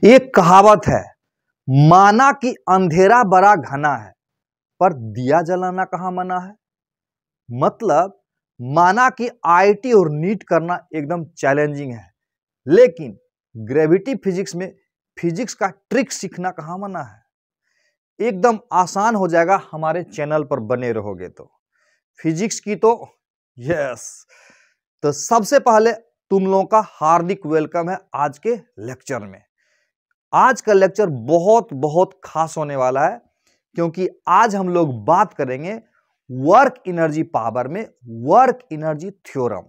एक कहावत है, माना कि अंधेरा बड़ा घना है पर दिया जलाना कहाँ मना है। मतलब माना कि आईआईटी और नीट करना एकदम चैलेंजिंग है, लेकिन ग्रेविटी फिजिक्स में फिजिक्स का ट्रिक सीखना कहाँ मना है। एकदम आसान हो जाएगा हमारे चैनल पर बने रहोगे तो। फिजिक्स की तो यस। तो सबसे पहले तुम लोगों का हार्दिक वेलकम है आज के लेक्चर में। आज का लेक्चर बहुत बहुत खास होने वाला है, क्योंकि आज हम लोग बात करेंगे वर्क एनर्जी पावर में वर्क एनर्जी थ्योरम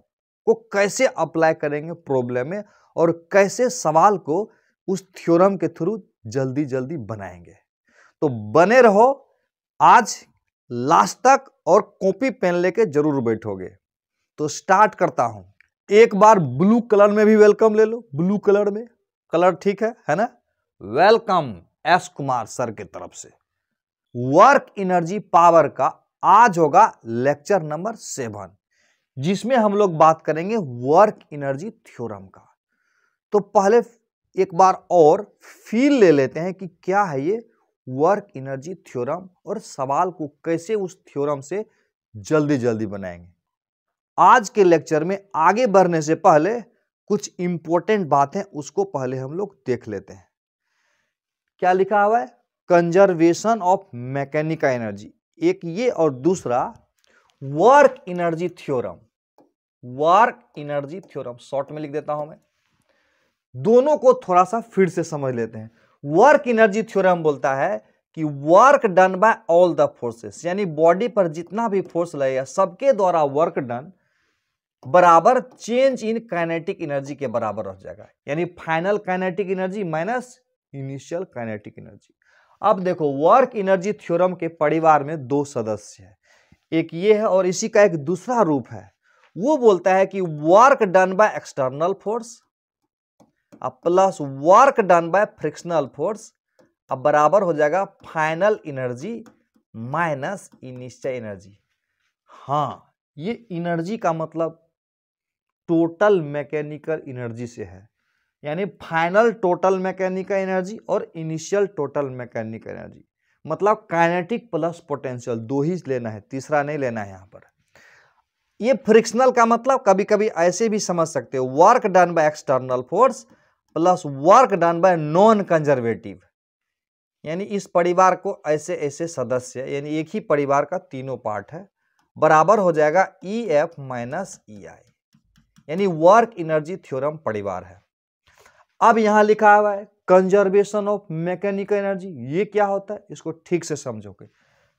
को कैसे अप्लाई करेंगे प्रॉब्लम में, और कैसे सवाल को उस थ्योरम के थ्रू जल्दी जल्दी बनाएंगे। तो बने रहो आज लास्ट तक, और कॉपी पेन लेके जरूर बैठोगे। तो स्टार्ट करता हूं। एक बार ब्लू कलर में भी वेलकम ले लो। ब्लू कलर में कलर ठीक है ना। वेलकम एस कुमार सर की तरफ से। वर्क एनर्जी पावर का आज होगा लेक्चर नंबर 7, जिसमें हम लोग बात करेंगे वर्क एनर्जी थ्योरम का। तो पहले एक बार और फील ले लेते हैं कि क्या है ये वर्क एनर्जी थ्योरम, और सवाल को कैसे उस थ्योरम से जल्दी जल्दी बनाएंगे। आज के लेक्चर में आगे बढ़ने से पहले कुछ इंपॉर्टेंट बातें उसको पहले हम लोग देख लेते हैं। क्या लिखा हुआ है? कंजर्वेशन ऑफ मैकेनिकल एनर्जी एक ये, और दूसरा work energy theorem. Work energy theorem short में लिख देता हूं मैं। दोनों को थोड़ा सा फिर से समझ लेते हैं। वर्क एनर्जी थ्योरम बोलता है कि work done bye all the forces, यानी बॉडी पर जितना भी फोर्स लगेगा सबके द्वारा वर्क डन बराबर चेंज इन काइनेटिक एनर्जी के बराबर हो जाएगा। यानी final kinetic energy minus initial kinetic energy. अब देखो वर्क एनर्जी थ्योरम के परिवार में 2 सदस्य हैं, एक ये है और इसी का एक दूसरा रूप है। वो बोलता है कि work done by external force plus work done by frictional force अब बराबर हो जाएगा final energy minus initial energy. हाँ, ये एनर्जी का मतलब टोटल मैकेनिकल एनर्जी से है, यानी फाइनल टोटल मैकेनिकल एनर्जी और इनिशियल टोटल मैकेनिकल एनर्जी। मतलब काइनेटिक प्लस पोटेंशियल 2 ही लेना है, तीसरा नहीं लेना है यहां पर। ये फ्रिक्शनल का मतलब कभी कभी ऐसे भी समझ सकते हो, work done by external force plus work done bye non conservative. यानी इस परिवार को ऐसे ऐसे सदस्य, यानी एक ही परिवार का तीनों पार्ट है, बराबर हो जाएगा EF माइनस EI, यानी वर्क एनर्जी थ्योरम परिवार है। अब यहां लिखा हुआ है कंजर्वेशन ऑफ मैकेनिकल एनर्जी। ये क्या होता है इसको ठीक से समझोगे।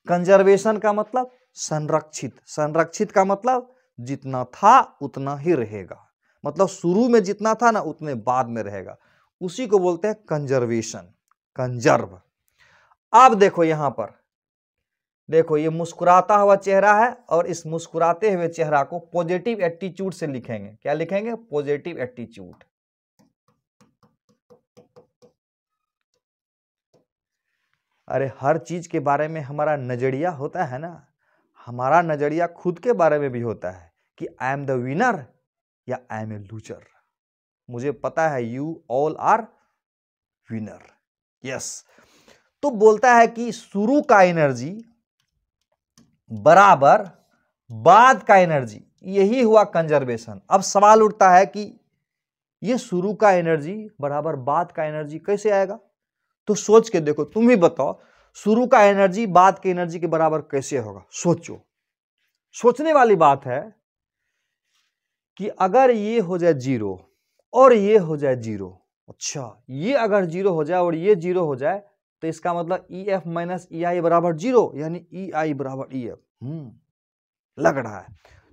कंजर्वेशन का मतलब संरक्षित, संरक्षित का मतलब जितना था उतना ही रहेगा, मतलब शुरू में जितना था ना उतने बाद में रहेगा, उसी को बोलते हैं कंजर्वेशन, कंजर्व। अब देखो यहां पर, देखो ये मुस्कुराता हुआ चेहरा है, और इस मुस्कुराते हुए चेहरा को पॉजिटिव एटीट्यूड से लिखेंगे। क्या लिखेंगे? Positive attitude. अरे हर चीज के बारे में हमारा नजरिया होता है ना, हमारा नजरिया खुद के बारे में भी होता है कि आई एम द विनर या आई एम ए लूजर। मुझे पता है you all are winner. Yes. तो बोलता है कि शुरू का एनर्जी बराबर बाद का एनर्जी, यही हुआ कंजर्वेशन। अब सवाल उठता है कि ये शुरू का एनर्जी बराबर बाद का एनर्जी कैसे आएगा? तो सोच के देखो, तुम ही बताओ शुरू का एनर्जी बाद के एनर्जी के बराबर कैसे होगा। सोचो, सोचने वाली बात है कि अगर ये हो जाए 0 और ये हो जाए 0, अच्छा ये अगर 0 हो जाए और ये 0 हो जाए तो इसका मतलब EF माइनस EI बराबर 0, यानी EI बराबर EF। लग रहा है।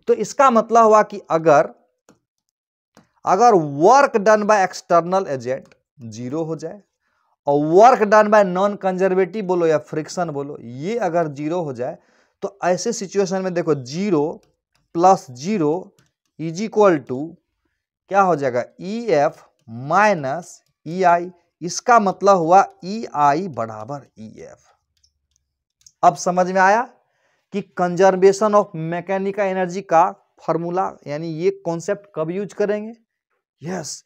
तो इसका मतलब हुआ कि अगर work done by external agent 0 हो जाए और work done bye non conservative बोलो या फ्रिक्शन बोलो, ये अगर 0 हो जाए, तो ऐसे सिचुएशन में देखो 0 प्लस 0 इज इक्वल टू क्या हो जाएगा? EF minus EI। इसका मतलब हुआ EI बराबर EF। अब समझ में आया कि कंजर्वेशन ऑफ मैकेनिकल एनर्जी का फॉर्मूला, यानी ये कॉन्सेप्ट कब यूज करेंगे? यस,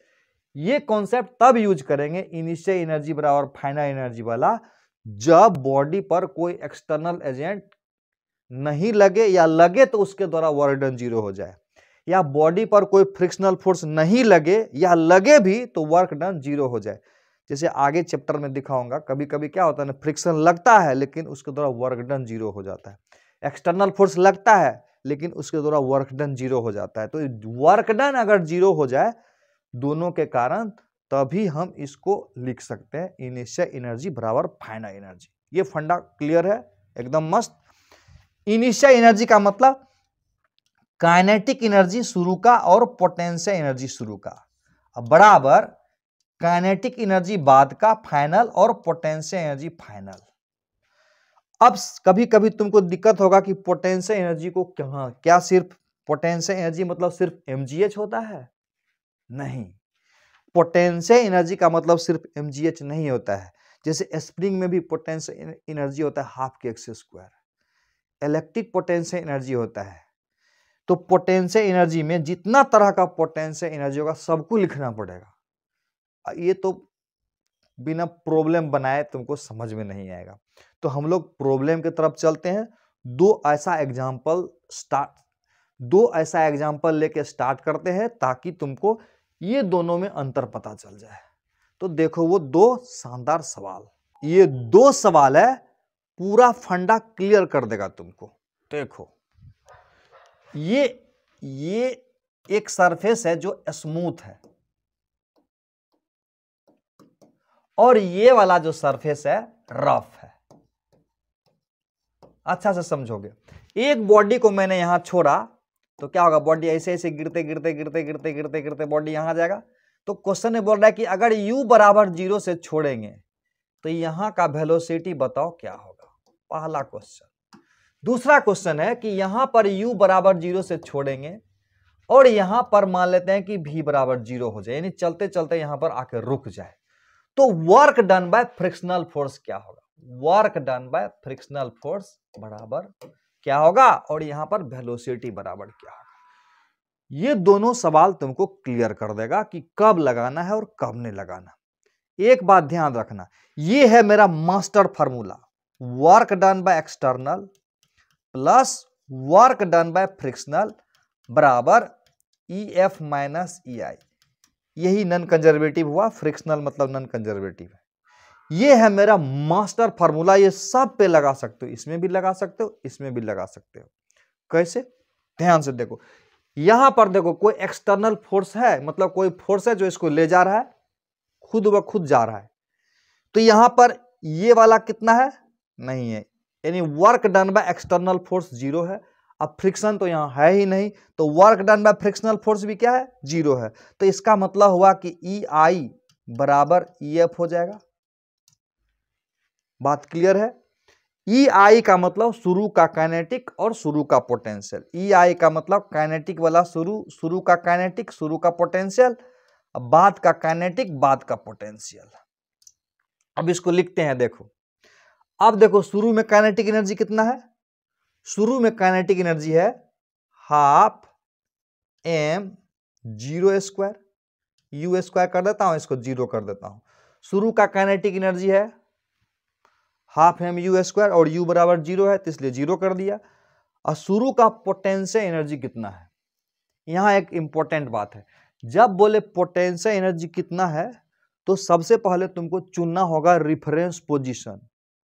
ये कॉन्सेप्ट तब यूज करेंगे इनिशियल एनर्जी बराबर फाइनल एनर्जी वाला, जब बॉडी पर कोई एक्सटर्नल एजेंट नहीं लगे या लगे तो उसके द्वारा वर्क डन जीरो हो जाए, या बॉडी पर कोई फ्रिक्शनल फोर्स नहीं लगे या लगे भी तो वर्क डन जीरो हो जाए। जैसे आगे चैप्टर में दिखाऊंगा, कभी कभी क्या होता है ना, फ्रिक्शन लगता है लेकिन उसके द्वारा वर्क डन जीरो हो जाता है, एक्सटर्नल फोर्स लगता है लेकिन उसके द्वारा वर्क डन जीरो हो जाता है। तो वर्क डन अगर जीरो हो जाए दोनों के कारण, तभी हम इसको लिख सकते हैं इनिशियल एनर्जी बराबर फाइनल एनर्जी। ये फंडा क्लियर है, एकदम मस्त। इनिशियल एनर्जी का मतलब काइनेटिक एनर्जी शुरू का और पोटेंशियल एनर्जी शुरू का, बराबर काइनेटिक एनर्जी बाद का फाइनल और पोटेंशियल एनर्जी फाइनल। अब कभी कभी तुमको दिक्कत होगा कि पोटेंशियल एनर्जी को क्या सिर्फ पोटेंशियल एनर्जी मतलब सिर्फ mgh होता है? नहीं, पोटेंशियल एनर्जी का मतलब सिर्फ mgh नहीं होता है। जैसे स्प्रिंग में भी पोटेंशियल एनर्जी होता है हाफ के x square, electric potential energy होता है। तो पोटेंशियल एनर्जी में जितना तरह का पोटेंशियल एनर्जी होगा सबको लिखना पड़ेगा। ये तो बिना प्रॉब्लम बनाए तुमको समझ में नहीं आएगा। तो हम लोग प्रॉब्लम की तरफ चलते हैं। दो ऐसा एग्जांपल लेके स्टार्ट करते हैं ताकि तुमको ये दोनों में अंतर पता चल जाए। तो देखो वो दो शानदार सवाल, ये दो सवाल है, पूरा फंडा क्लियर कर देगा तुमको। देखो ये एक सरफेस है जो स्मूथ है, और ये वाला जो सरफेस है रफ है। अच्छा से समझोगे। एक बॉडी को मैंने यहां छोड़ा तो क्या होगा, बॉडी ऐसे ऐसे गिरते गिरते गिरते गिरते गिरते गिरते बॉडी यहां आ जाएगा। तो क्वेश्चन में बोल रहा है कि अगर u बराबर 0 से छोड़ेंगे तो यहां का वेलोसिटी बताओ क्या होगा, पहला क्वेश्चन। दूसरा क्वेश्चन है कि यहां पर u बराबर 0 से छोड़ेंगे और यहां पर मान लेते हैं कि v बराबर 0 हो जाए, यानी चलते चलते यहां पर आकर रुक जाए, तो work done by frictional force क्या होगा? Work done by frictional force बराबर क्या होगा, और यहां पर वेलोसिटी बराबर क्या होगा? ये दोनों सवाल तुमको क्लियर कर देगा कि कब लगाना है और कब नहीं लगाना। एक बात ध्यान रखना, ये है मेरा master formula, work done by external plus work done by frictional बराबर EF माइनस EI। यही नॉन कंजर्वेटिव हुआ, फ्रिक्शनल मतलब नॉन कंजर्वेटिव है। ये है मेरा मास्टर फार्मूला, ये सब पे लगा सकते हो, इसमें भी लगा सकते हो, इसमें भी लगा सकते हो। कैसे? ध्यान से देखो, यहां पर देखो कोई एक्सटर्नल फोर्स है, मतलब कोई फोर्स है जो इसको ले जा रहा है, खुद ब खुद जा रहा है। तो यहां पर ये वाला कितना है? नहीं है, यानी work done by external force 0 है। अब फ्रिक्शन तो यहां है ही नहीं, तो work done by frictional force भी क्या है? 0 है। तो इसका मतलब हुआ कि EI बराबर EF हो जाएगा। बात क्लियर है? EI का मतलब शुरू का काइनेटिक और शुरू का पोटेंशियल। EI का मतलब काइनेटिक वाला शुरू का काइनेटिक, शुरू का पोटेंशियल, बाद का काइनेटिक, बाद का पोटेंशियल। अब इसको लिखते हैं, देखो। अब देखो शुरू में काइनेटिक एनर्जी कितना है? शुरू में काइनेटिक एनर्जी है हाफ m0² u² कर देता हूं, इसको 0 कर देता हूं। शुरू का काइनेटिक एनर्जी है हाफ mu² और u बराबर 0 है तो इसलिए 0 कर दिया। और शुरू का पोटेंशियल एनर्जी कितना है? यहां एक इंपॉर्टेंट बात है, जब बोले पोटेंशियल एनर्जी कितना है तो सबसे पहले तुमको चुनना होगा रिफरेंस पोजीशन।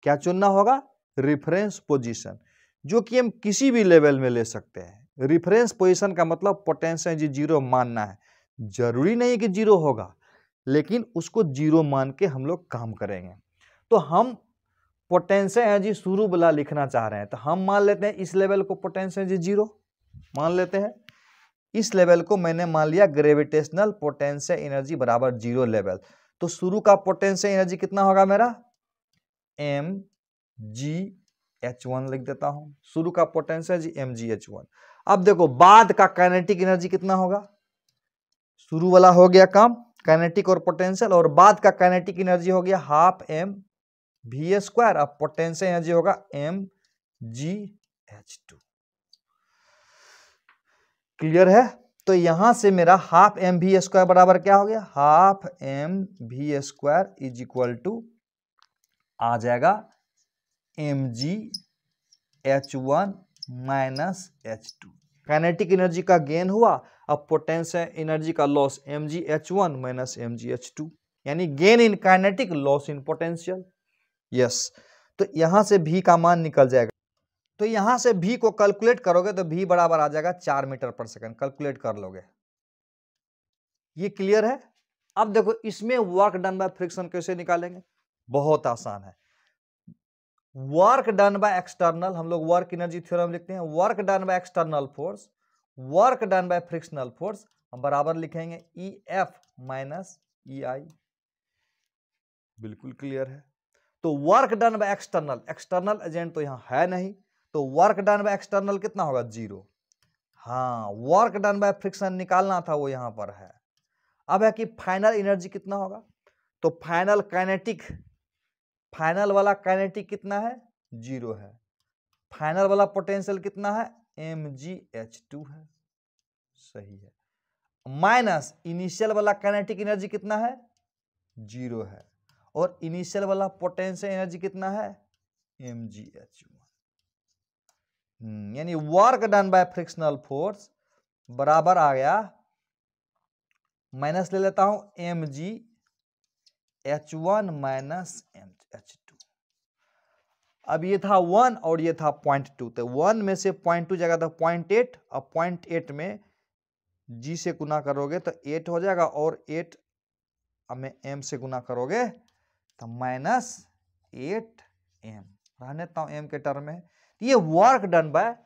क्या चुनना होगा? रिफरेंस पोजीशन, जो कि हम किसी भी लेवल में ले सकते हैं। रिफरेंस पोजीशन का मतलब पोटेंशियल एनर्जी 0 मानना है। जरूरी नहीं कि 0 होगा, लेकिन उसको 0 मान के हम लोग काम करेंगे। तो हम पोटेंशियल एनर्जी शुरू वाला लिखना चाह रहे हैं, तो हम मान लेते हैं इस लेवल को पोटेंशियल एनर्जी 0 मान लेते हैं। इस लेवल को मैंने मान लिया ग्रेविटेशनल पोटेंशियल एनर्जी बराबर 0 लेवल। तो शुरू का पोटेंशियल एनर्जी कितना होगा मेरा? mgh1 लिख देता हूं, शुरू का पोटेंशियल एनर्जी mgh1। अब देखो बाद का काइनेटिक एनर्जी कितना होगा? शुरू वाला हो गया काम, काइनेटिक और पोटेंशियल, और बाद का काइनेटिक एनर्जी हो गया हाफ mv²। अब पोटेंशियल एनर्जी होगा mgh2। क्लियर है? तो यहां से मेरा हाफ एम वी स्क्वायर बराबर क्या हो गया, half M V square is equal to आ जाएगा M G H1 minus H2। Kinetic energy का गेन हुआ, अब पोटेंशियल एनर्जी का लॉस mgH1 माइनस mgH2, यानी gain in kinetic loss in potential. Yes, तो यहां से V का मान निकल जाएगा। तो यहां से V को कैलकुलेट करोगे तो V बराबर आ जाएगा 4 मीटर पर सेकंड, कैलकुलेट कर लोगे। ये क्लियर है। अब देखो इसमें वर्क डन बाय फ्रिक्शन कैसे निकालेंगे, बहुत आसान है। वर्क डन बाय एक्सटर्नल, हम लोग वर्क एनर्जी थ्योरम लिखते हैं, work done by external force, work done by frictional force, हम बराबर लिखेंगे ई एफ माइनस ई आई। बिल्कुल क्लियर है। तो work done by external, external agent तो यहां है नहीं, तो वर्क डन बाय एक्सटर्नल कितना होगा, 0। हाँ, वर्क डन बाय फ्रिक्शन निकालना था, वो यहां पर है। अब है कि फाइनल एनर्जी कितना होगा, तो फाइनल काइनेटिक, फाइनल वाला काइनेटिक कितना है, 0 है। फाइनल वाला पोटेंशियल कितना है, mgH2 है, सही है। माइनस इनिशियल वाला काइनेटिक एनर्जी कितना है, 0 है, और इनिशियल वाला पोटेंशियल एनर्जी कितना है, mgH1। यानी work done by frictional force बराबर आ गया, माइनस ले लेता हूं, mgH1 माइनस mgH2। अब ये था 1 और ये था 0.2, तो 1 में से 0.2 जाएगा तो 0.8, अब 0.8 में g से गुना करोगे तो 8 हो जाएगा, और 8 में m से गुना करोगे तो माइनस 8m, रहने देता हूं m के टर्म में। ये वर्क डन बाय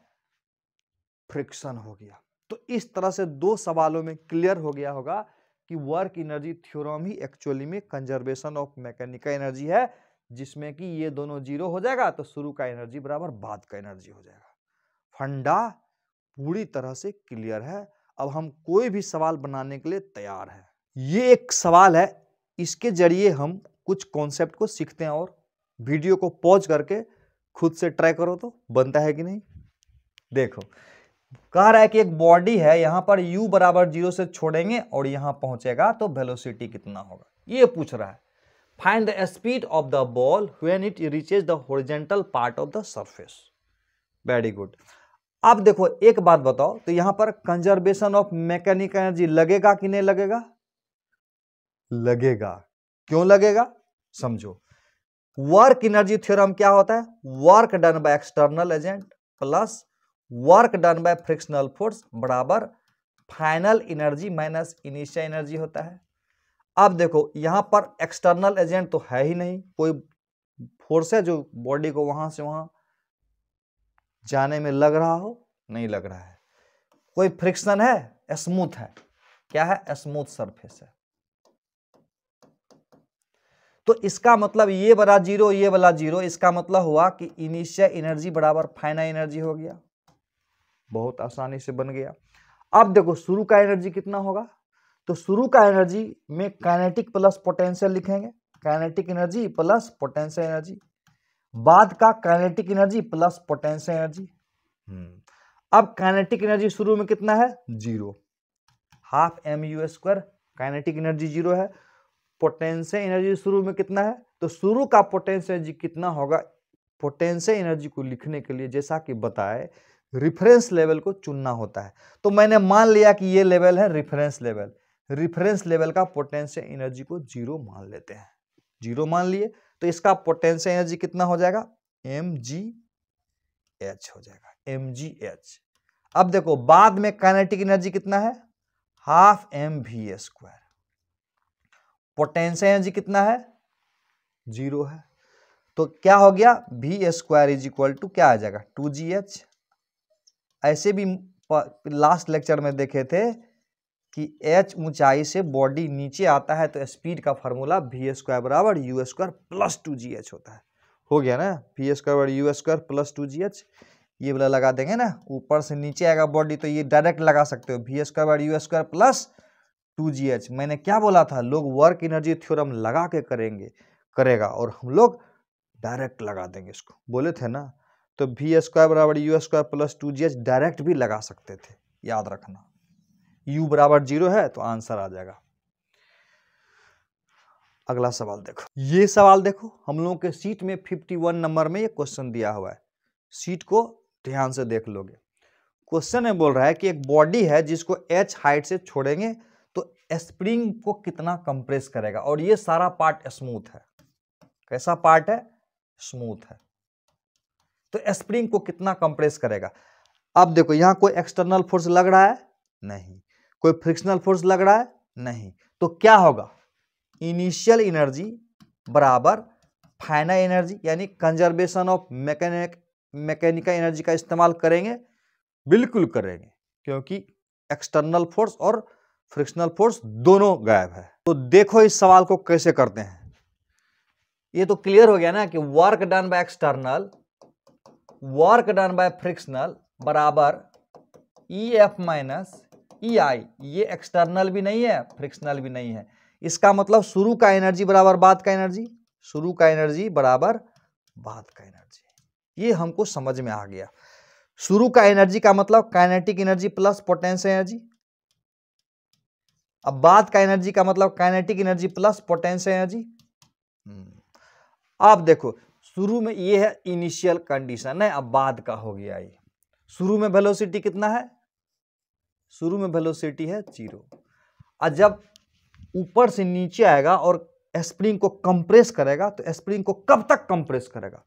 फ्रिक्शन हो गया। तो इस तरह से 2 सवालों में क्लियर हो गया होगा कि वर्क एनर्जी थ्योरम ही एक्चुअली में कंजर्वेशन ऑफ मैकेनिकल एनर्जी है, जिसमें कि ये दोनों 0 हो जाएगा तो शुरू का एनर्जी बराबर बाद का एनर्जी हो जाएगा। फंडा पूरी तरह से क्लियर है। अब हम कोई भी सवाल बनाने के लिए तैयार है। ये एक सवाल है, इसके जरिए हम कुछ कॉन्सेप्ट को सीखते हैं, और वीडियो को पॉज करके खुद से ट्राई करो तो बनता है कि नहीं। देखो, कह रहा है कि एक बॉडी है, यहां पर u बराबर 0 से छोड़ेंगे और यहां पहुंचेगा तो वेलोसिटी कितना होगा, ये पूछ रहा है। Find the speed of the ball when it reaches the horizontal part of the surface. Very good. अब देखो एक बात बताओ, तो यहां पर कंजर्वेशन ऑफ मैकेनिकल एनर्जी लगेगा कि नहीं लगेगा, लगेगा। क्यों लगेगा, समझो। वर्क एनर्जी थ्योरम क्या होता है, work done by external agent plus work done by frictional force बराबर final energy minus initial energy होता है। अब देखो यहां पर एक्सटर्नल एजेंट तो है ही नहीं, कोई फोर्स है जो बॉडी को वहां से वहां जाने में लग रहा हो, नहीं लग रहा है। कोई फ्रिक्शन है, स्मूथ है, क्या है, स्मूथ सरफेस है। तो इसका मतलब ये वाला 0, ये वाला 0, इसका मतलब हुआ कि इनिशियल एनर्जी बराबर फाइनल एनर्जी हो गया। बहुत आसानी से बन गया। अब देखो शुरू का एनर्जी कितना होगा, तो शुरू का एनर्जी में काइनेटिक प्लस पोटेंशियल लिखेंगे, kinetic energy plus potential energy, बाद का kinetic energy plus potential energy. अब काइनेटिक एनर्जी शुरू में कितना है, 0, half mu square, kinetic energy 0 है। पोटेंशियल एनर्जी शुरू में कितना है, तो शुरू का पोटेंशियल एनर्जी कितना होगा, पोटेंशियल एनर्जी को लिखने के लिए जैसा कि बताए रिफरेंस लेवल को चुनना होता है। तो मैंने मान लिया कि ये लेवल है रिफरेंस लेवल, रिफरेंस लेवल का पोटेंशियल एनर्जी को 0 मान लेते हैं, 0 मान लिए, तो इसका पोटेंशियल एनर्जी कितना हो जाएगा, mgh हो जाएगा, mgh। अब देखो बाद में काइनेटिक एनर्जी कितना है, half mv square, potential energy कितना है, 0 है। तो क्या हो गया, v square is equal to क्या आ जाएगा, 2gh। ऐसे भी लास्ट लेक्चर में देखे थे कि h ऊंचाई से बॉडी नीचे आता है तो स्पीड का फॉर्मूला v स्क्वायर बराबर u स्क्वायर प्लस 2gh होता है। हो गया ना, v स्क्वायर बराबर u स्क्वायर प्लस 2gh, ये वाला लगा देंगे ना, ऊपर से नीचे आएगा बॉडी तो ये डायरेक्ट लगा सकते हो, v स्क्वायर बराबर u स्क्वायर प्लस 2gh। मैंने क्या बोला था, लोग वर्क एनर्जी थ्योरम लगा के करेगा और हम लोग डायरेक्ट लगा देंगे इसको, बोले थे ना। तो v स्क्वायर बराबर u square plus 2gh direct भी लगा सकते थे, याद रखना। U बराबर 0 है तो आंसर आ जाएगा। अगला सवाल देखो, ये सवाल देखो, हम लोगों के सीट में 51 नंबर में ये क्वेश्चन दिया हुआ है, सीट को ध्यान से देख लोगे। क्वेश्चन में बोल रहा है कि एक बॉडी है जिसको h हाइट से छोड़ेंगे तो स्प्रिंग को कितना कंप्रेस करेगा, और ये सारा पार्ट स्मूथ है। कैसा पार्ट है? स्मूथ है। तो स्प्रिंग को कितना कंप्रेस करेगा। अब देखो, यहां कोई एक्सटर्नल फोर्स लग रहा है? नहीं। कोई फ्रिक्शनल फोर्स लग रहा है? नहीं। तो क्या होगा? इनिशियल एनर्जी बराबर फाइनल एनर्जी, यानी कंजर्वेशन ऑफ मैकेनिकल एनर्जी का इस्तेमाल करेंगे। बिल्कुल करेंगे, क्योंकि एक्सटर्नल फोर्स और फ्रिक्शनल फोर्स दोनों गायब है। तो देखो इस सवाल को कैसे करते हैं। ये तो क्लियर हो गया ना कि work done by external, work done by frictional बराबर EF माइनस EI। ये एक्सटर्नल भी नहीं है, फ्रिक्शनल भी नहीं है। इसका मतलब शुरू का एनर्जी बराबर बाद का एनर्जी, शुरू का एनर्जी बराबर बाद का एनर्जी। ये हमको समझ में आ गया। शुरू का एनर्जी का मतलब kinetic energy plus potential energy. अब बाद का एनर्जी का मतलब kinetic energy plus potential energy. अब देखो, शुरू में ये है इनिशियल कंडीशन है, अब बाद का हो गया ये। शुरू में वेलोसिटी कितना है? शुरू में वेलोसिटी है 0। और जब ऊपर से नीचे आएगा और स्प्रिंग को कंप्रेस करेगा, तो स्प्रिंग को कब तक कंप्रेस करेगा?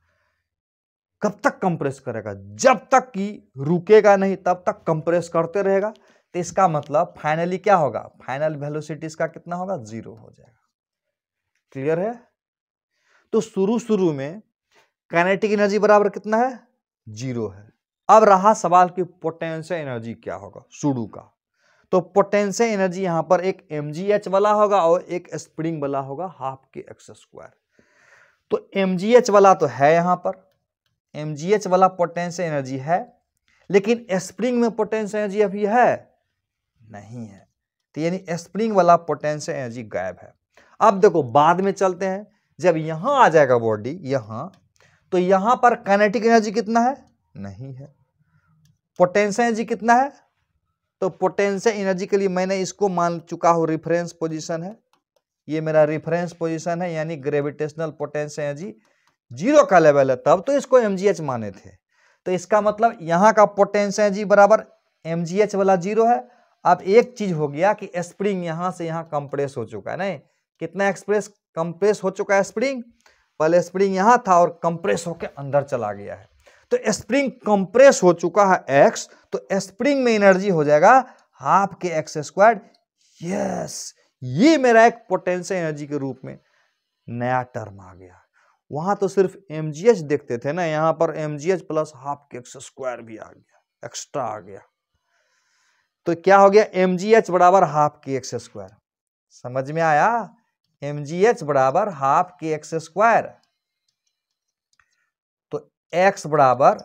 कब तक कंप्रेस करेगा? जब तक कि रुकेगा नहीं, तब तक कंप्रेस करते रहेगा। तो इसका मतलब फाइनली क्या होगा? फाइनल वेलोसिटी इसका कितना होगा? 0 हो जाएगा। क्लियर है? तो शुरू में काइनेटिक एनर्जी बराबर कितना है? 0 है। अब रहा सवाल कि पोटेंशियल एनर्जी क्या होगा शुरू का। तो पोटेंशियल एनर्जी यहां पर एक mgh वाला होगा और एक स्प्रिंग वाला होगा, हाफ के एक्स स्क्वायर। तो mgh वाला तो है यहां पर, mgh वाला पोटेंशियल एनर्जी है, लेकिन स्प्रिंग में पोटेंशियल एनर्जी अभी है नहीं है। तो यानी स्प्रिंग वाला पोटेंशियल एनर्जी गायब है। अब देखो, बाद में चलते हैं, जब यहां आ जाएगा बॉडी यहां, तो यहां पर काइनेटिक एनर्जी कितना है? नहीं है। पोटेंशियल एनर्जी कितना है? तो पोटेंशियल एनर्जी के लिए मैंने इसको मान चुका हूं रेफरेंस पोजीशन है, ये मेरा रेफरेंस पोजीशन है, यानी ग्रेविटेशनल पोटेंशियल एनर्जी 0 का लेवल है, तब तो इसको mgh माने थे। तो इसका मतलब यहां का पोटेंशियल एनर्जी बराबर mgh वाला 0 है। अब एक चीज हो गया कि स्प्रिंग यहां से यहां कंप्रेस हो चुका है। नहीं, कितना कंप्रेस हो चुका है स्प्रिंग? पहले स्प्रिंग यहां था और कंप्रेस होकर अंदर चला गया है। तो स्प्रिंग कंप्रेस हो चुका है x, तो स्प्रिंग में एनर्जी हो जाएगा हाफ के एक्स स्क्वायर। यस, ये मेरा एक पोटेंशियल एनर्जी के रूप में नया टर्म आ गया। वहां तो सिर्फ mgh देखते थे ना, यहां पर mgh प्लस हाफ के एक्स स्क्वायर भी आ गया, एक्स्ट्रा आ गया। तो क्या हो गया? mgh बराबर हाफ के एक्स स्क्वायर। समझ में आया? mgh बराबर हाफ के एक्स स्क्वायर, तो x बराबर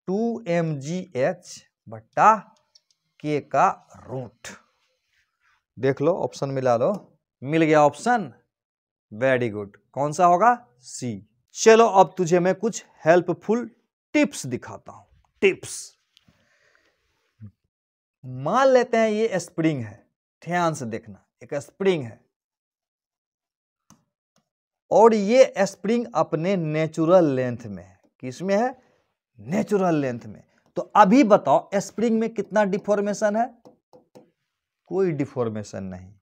2mgh बट्टा k का रूट। देख लो, ऑप्शन मिला लो। मिल गया ऑप्शन, वेरी गुड। कौन सा होगा? सी। चलो अब तुझे मैं कुछ हेल्पफुल टिप्स दिखाता हूं। टिप्स, मान लेते हैं ये स्प्रिंग है, ध्यान से देखना, एक स्प्रिंग है और ये स्प्रिंग अपने नेचुरल लेंथ में है। किसमें है? नेचुरल लेंथ में। तो अभी बताओ स्प्रिंग में कितना डिफॉर्मेशन है? कोई डिफॉर्मेशन नहीं।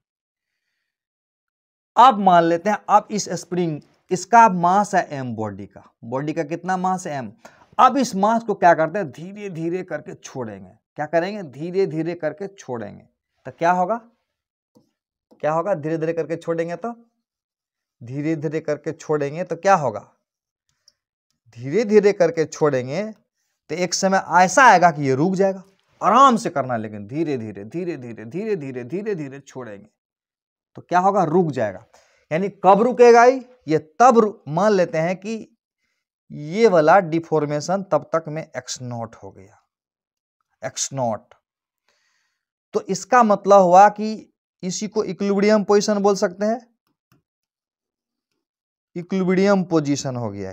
अब मान लेते हैं, अब इस स्प्रिंग, इसका मास है m, बॉडी का कितना मास है m। अब इस मास को क्या करते हैं? धीरे धीरे करके छोड़ेंगे। क्या करेंगे? धीरे धीरे करके छोड़ेंगे। तो क्या होगा? क्या होगा? धीरे धीरे करके छोड़ेंगे तो, धीरे धीरे करके छोड़ेंगे तो क्या होगा? धीरे धीरे करके छोड़ेंगे तो एक समय ऐसा आएगा कि ये रुक जाएगा। आराम से करना, लेकिन धीरे धीरे धीरे धीरे धीरे धीरे धीरे धीरे छोड़ेंगे तो क्या होगा? रुक जाएगा। यानी कब रुकेगा? ये तब मान लेते हैं कि ये वाला डिफॉर्मेशन तब तक में x0 हो गया, x0। तो इसका मतलब हुआ कि इसी को इक्विलिब्रियम पोजीशन बोल सकते हैं। इक्विलिब्रियम पोजीशन हो गया।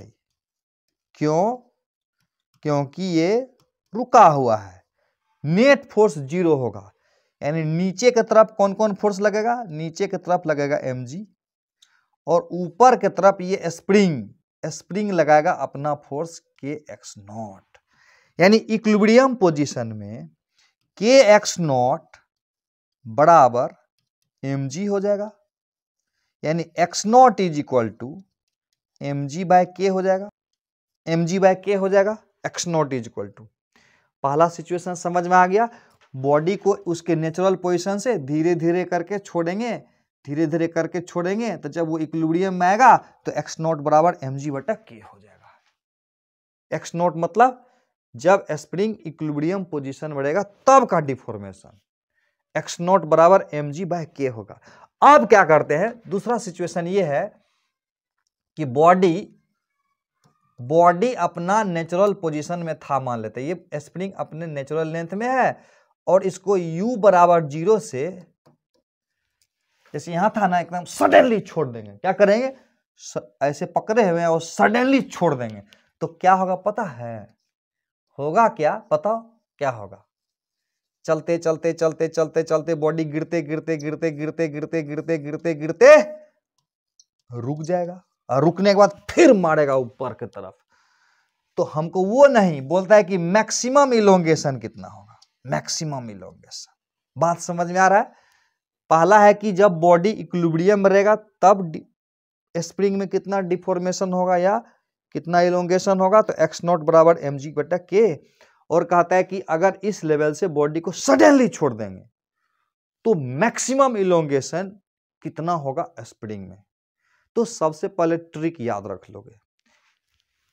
क्यों? क्योंकि ये रुका हुआ है, नेट फोर्स 0 होगा। यानी नीचे की तरफ कौन कौन फोर्स लगेगा, नीचे की तरफ लगेगा mg, और ऊपर की तरफ ये स्प्रिंग लगाएगा अपना फोर्स kx0। यानी इक्विलिब्रियम पोजीशन में kx0 बराबर mg हो जाएगा, यानी x0 is equal to mg by k हो जाएगा, mg बाय k हो जाएगा, x0 इज इक्वल टू। पहला सिचुएशन समझ में आ गया। बॉडी को उसके नेचुरल पोजीशन से धीरे धीरे करके छोड़ेंगे, धीरे धीरे करके छोड़ेंगे, तो जब वो इक्विलिब्रियम में आएगा तो x0 बराबर mg बटा k हो जाएगा। x0 मतलब जब स्प्रिंग इक्विलिब्रियम पोजीशन में रहेगा तब का डिफॉर्मेशन, x0 बराबर mg बाय k होगा। अब क्या करते हैं, दूसरा सिचुएशन ये है कि बॉडी अपना नेचुरल पोजीशन में था, मान लेते हैं ये स्प्रिंग अपने नेचुरल लेंथ में है और इसको u बराबर 0 से, जैसे यहां था ना, एकदम सडनली छोड़ देंगे। क्या करेंगे, ऐसे पकड़े हुए हैं और सडनली छोड़ देंगे, तो क्या होगा पता है, होगा क्या, बताओ क्या होगा। चलते चलते चलते चलते चलते बॉडी गिरते गिरते गिरते गिरते गिरते गिरते गिरते गिरते रुक जाएगा, और रुकने के बाद फिर मारेगा ऊपर की तरफ। तो हमको वो नहीं बोलता है कि मैक्सिमम इलोंगेशन कितना होगा, मैक्सिमम इलोंगेशन। बात समझ में आ रहा है। पहला है कि जब बॉडी इक्विलिब्रियम में रहेगा तब स्प्रिंग में कितना डिफॉर्मेशन होगा या कितना इलोंगेशन होगा, तो x0 बराबर mg बटा k। और कहता है कि अगर इस लेवल से बॉडी को सडनली छोड़ देंगे तो मैक्सिमम इलोंगेशन कितना होगा स्प्रिंग में। तो सबसे पहले ट्रिक याद रख लोगे,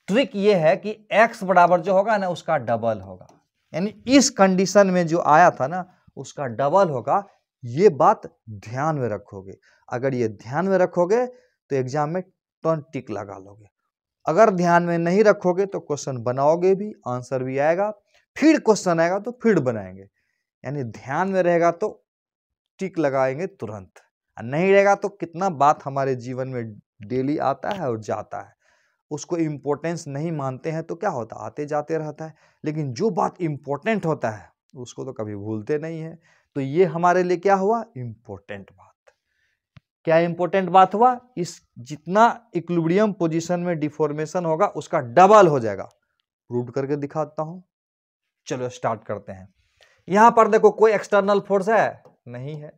ट्रिक ये है कि x बराबर जो होगा ना उसका डबल होगा, यानी इस कंडीशन में जो आया था ना उसका डबल होगा। ये बात ध्यान में रखोगे, अगर ये ध्यान में रखोगे तो एग्जाम में टर्न टिक लगा लोगे। अगर ध्यान में नहीं रखोगे तो क्वेश्चन बनाओगे भी, आंसर भी आएगा, फिर क्वेश्चन आएगा तो फिर बनाएंगे। यानी ध्यान में रहेगा तो टिक लगाएंगे तुरंत, और नहीं रहेगा तो कितना बात हमारे जीवन में डेली आता है और जाता है, उसको इम्पोर्टेंस नहीं मानते हैं तो क्या होता है, आते जाते रहता है। लेकिन जो बात इम्पोर्टेंट होता है उसको तो कभी भूलते नहीं है। तो ये हमारे लिए क्या हुआ, इम्पोर्टेंट बात। क्या इंपॉर्टेंट बात हुआ, इस जितना इक्विलिब्रियम पोजीशन में डिफॉर्मेशन होगा उसका डबल हो जाएगा। प्रूव करके दिखाता हूं, चलो स्टार्ट करते हैं। यहां पर देखो कोई एक्सटर्नल फोर्स है नहीं है,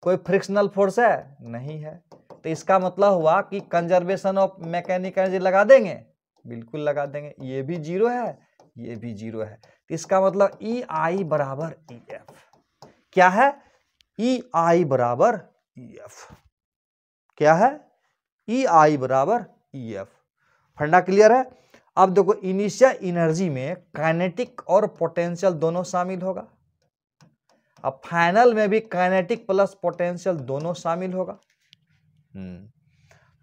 कोई फ्रिक्शनल फोर्स है नहीं है, तो इसका मतलब हुआ कि कंजर्वेशन ऑफ मैकेनिकल एनर्जी लगा देंगे, बिल्कुल लगा देंगे। ये भी जीरो है, ये भी जीरो है, तो इसका मतलब ई आई बराबर ई एफ। क्या है, ई आई बराबर EF। क्या है, ई आई बराबर EF। फंडा क्लियर है। अब देखो इनिशियल एनर्जी में काइनेटिक और पोटेंशियल दोनों शामिल होगा, अब फाइनल में भी काइनेटिक प्लस पोटेंशियल दोनों शामिल होगा।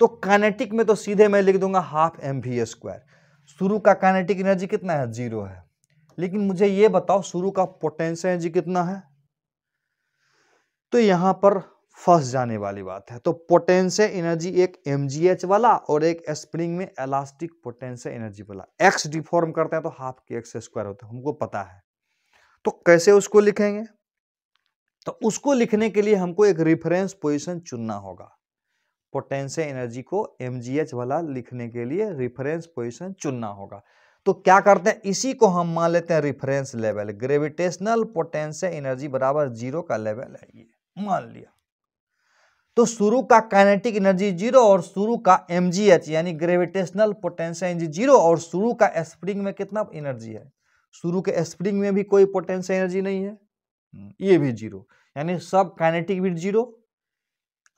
तो काइनेटिक में तो सीधे मैं लिख दूंगा हाफ mv²। शुरू का काइनेटिक एनर्जी कितना है, 0 है। लेकिन मुझे ये बताओ शुरू का पोटेंशियल एनर्जी कितना है, तो यहां पर फंस जाने वाली बात है। तो पोटेंशियल एनर्जी एक mgh वाला और एक स्प्रिंग में इलास्टिक पोटेंशियल एनर्जी वाला, x डिफॉर्म करते हैं तो हाफ kx² होता है, हमको पता है। तो कैसे उसको लिखेंगे, तो उसको लिखने के लिए हमको एक रेफरेंस पोजीशन चुनना होगा। पोटेंशियल एनर्जी को mgh वाला लिखने के लिए रेफरेंस पोजीशन चुनना होगा। तो क्या करते हैं, इसी को हम मान लेते हैं reference level. Gravitational potential energy बराबर 0 का लेवल है, ये मान लिया। तो शुरू का काइनेटिक एनर्जी 0 और शुरू का mgh यानी ग्रेविटेशनल पोटेंशियल एनर्जी 0, और शुरू का स्प्रिंग में कितना एनर्जी है, शुरू के स्प्रिंग में भी कोई पोटेंशियल एनर्जी नहीं है, ये भी 0, यानी सब काइनेटिक भी 0।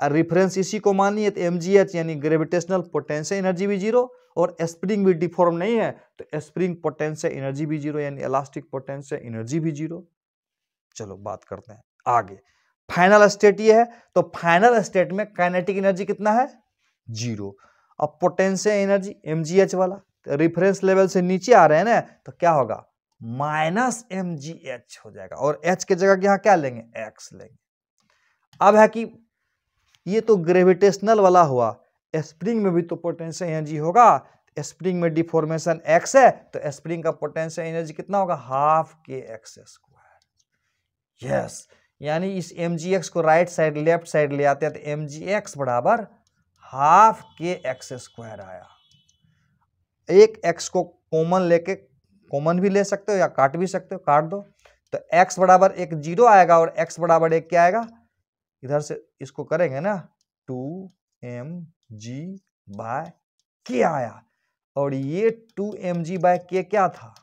और रेफरेंस इसी को मानिए तो mgh यानी ग्रेविटेशनल पोटेंशियल एनर्जी भी 0 और स्प्रिंग भी डिफॉर्म नहीं है तो स्प्रिंग पोटेंशियल एनर्जी भी 0 यानी इलास्टिक पोटेंशियल एनर्जी भी 0। चलो बात करते हैं आगे। फाइनल स्टेट ये है, तो फाइनल स्टेट में काइनेटिक एनर्जी कितना है, 0। अब पोटेंशियल एनर्जी mgh वाला, तो रेफरेंस लेवल से नीचे आ रहे हैं ना, तो क्या होगा, -mgh हो जाएगा, और h के जगह यहाँ क्या लेंगे, x लेंगे। अब है कि ये तो ग्रेविटेशनल वाला हुआ, स्प्रिंग में भी तो पोटेंशियल एनर्जी होगा, स्प्रिंग में डिफॉर्मेशन x है तो स्प्रिंग का पोटेंशियल एनर्जी कितना होगा, हाफ kx²। यस, यानी इस mgx को राइट साइड लेफ्ट साइड ले आते हैं तो mgx बराबर हाफ के एक्स स्क्वायर आया। एक x को कॉमन लेके, कॉमन भी ले सकते हो या काट भी सकते हो, काट दो तो x बराबर एक 0 आएगा और x बराबर एक क्या आएगा, इधर से इसको करेंगे ना 2mg/k आया। और ये 2mg/k क्या था,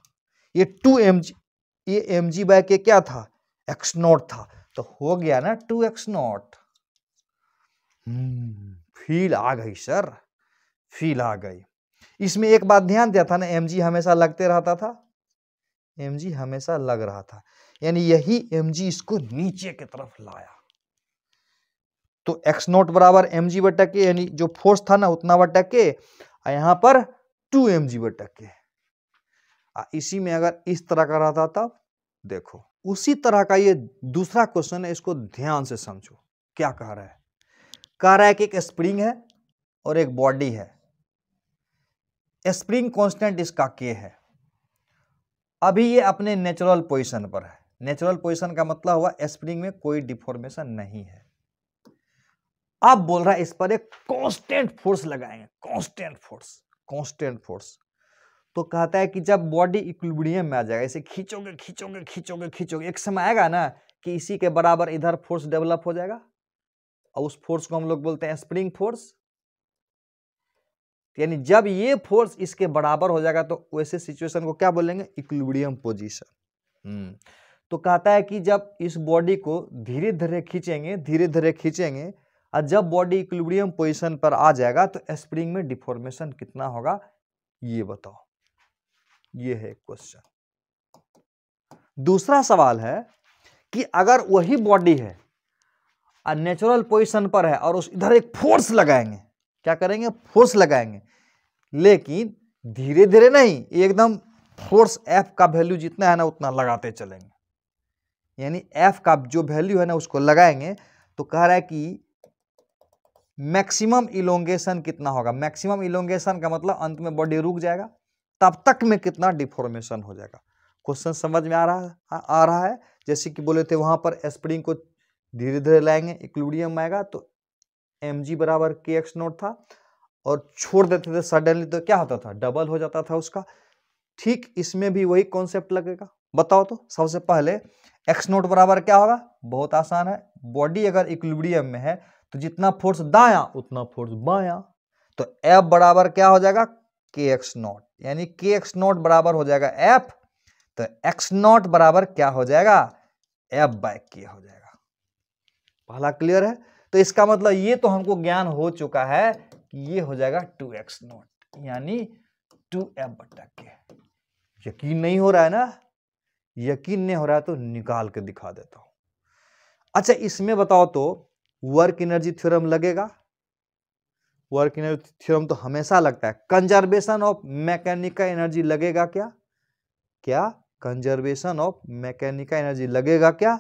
ये 2mg/k क्या था, x0 था, तो हो गया ना 2x0। फील आ गई सर, फील आ गई। इसमें एक बात ध्यान दिया था ना, mg हमेशा लगते रहता था, mg हमेशा लग रहा था, यानी यही mg इसको नीचे की तरफ लाया। तो x0 बराबर mg/k, यानी जो फोर्स था ना उतना बटा के, यहां पर 2mg/k। इसी में अगर इस तरह का रहता तब देखो, उसी तरह का ये दूसरा क्वेश्चन है, इसको ध्यान से समझो। क्या कह रहा है, कह रहा है कि एक स्प्रिंग है और एक बॉडी है, स्प्रिंग कांस्टेंट इसका k है। अभी ये अपने नेचुरल पोजीशन पर है। नेचुरल पोजीशन का मतलब हुआ स्प्रिंग में कोई डिफॉर्मेशन नहीं है। अब बोल रहा है इस पर एक कांस्टेंट फोर्स लगाएंगे, कांस्टेंट फोर्स, कांस्टेंट फोर्स। तो कहता है कि जब बॉडी इक्विलिब्रियम में आ जाएगा, इसे खींचोगे खींचोगे खींचोगे खींचोगे, एक समय आएगा ना कि इसी के बराबर इधर फोर्स डेवलप हो जाएगा और उस फोर्स को हम लोग बोलते हैं स्प्रिंग फोर्स। यानी जब ये फोर्स इसके बराबर हो जाएगा तो वैसे सिचुएशन को क्या बोलेंगे, इक्विलिब्रियम पोजीशन। तो कहता है कि जब इस बॉडी को धीरे धीरे खींचेंगे, धीरे धीरे खींचेंगे, और जब बॉडी इक्विलिब्रियम पोजीशन पर आ जाएगा तो स्प्रिंग में डिफॉर्मेशन कितना होगा, ये बताओ। ये है क्वेश्चन। दूसरा सवाल है कि अगर वही बॉडी है और नेचुरल पोजीशन पर है और उस इधर एक फोर्स लगाएंगे, क्या करेंगे, फोर्स लगाएंगे, लेकिन धीरे धीरे नहीं, एकदम फोर्स F का वैल्यू जितना है ना उतना लगाते चलेंगे, यानी F का जो वैल्यू है ना उसको लगाएंगे। तो कह रहा है कि मैक्सिमम इलोंगेशन कितना होगा। मैक्सिमम इलोंगेशन का मतलब अंत में बॉडी रुक जाएगा, तब तक में कितना डिफॉर्मेशन हो जाएगा। क्वेश्चन समझ में आ रहा है। जैसे कि बोले थे वहां पर स्प्रिंग को धीरे धीरे लाएंगे, इक्विलिब्रियम आएगा तो mg बराबर kx0 था, और छोड़ देते थे सडनली तो क्या होता था, डबल हो जाता था उसका। ठीक इसमें भी वही कॉन्सेप्ट लगेगा। बताओ तो सबसे पहले x0 बराबर क्या होगा, बहुत आसान है। बॉडी अगर इक्विलिब्रियम में है तो जितना फोर्स दाया उतना फोर्स बाया, तो F बराबर क्या हो जाएगा, kx0, यानी kx0 बराबर हो जाएगा F, तो x0 बराबर क्या हो जाएगा, F/k हो जाएगा। पहला क्लियर है। तो इसका मतलब ये तो हमको ज्ञान हो चुका है कि ये हो जाएगा 2x0 यानी 2F/k। यकीन नहीं हो रहा है ना, यकीन नहीं हो रहा है तो निकाल के दिखा देता हूं। अच्छा इसमें बताओ तो वर्क एनर्जी थ्योरम लगेगा। वर्क एनर्जी थ्योरम तो हमेशा लगता है। कंजर्वेशन ऑफ मैकेनिकल एनर्जी लगेगा क्या, क्या कंजर्वेशन ऑफ मैकेनिकल एनर्जी लगेगा क्या,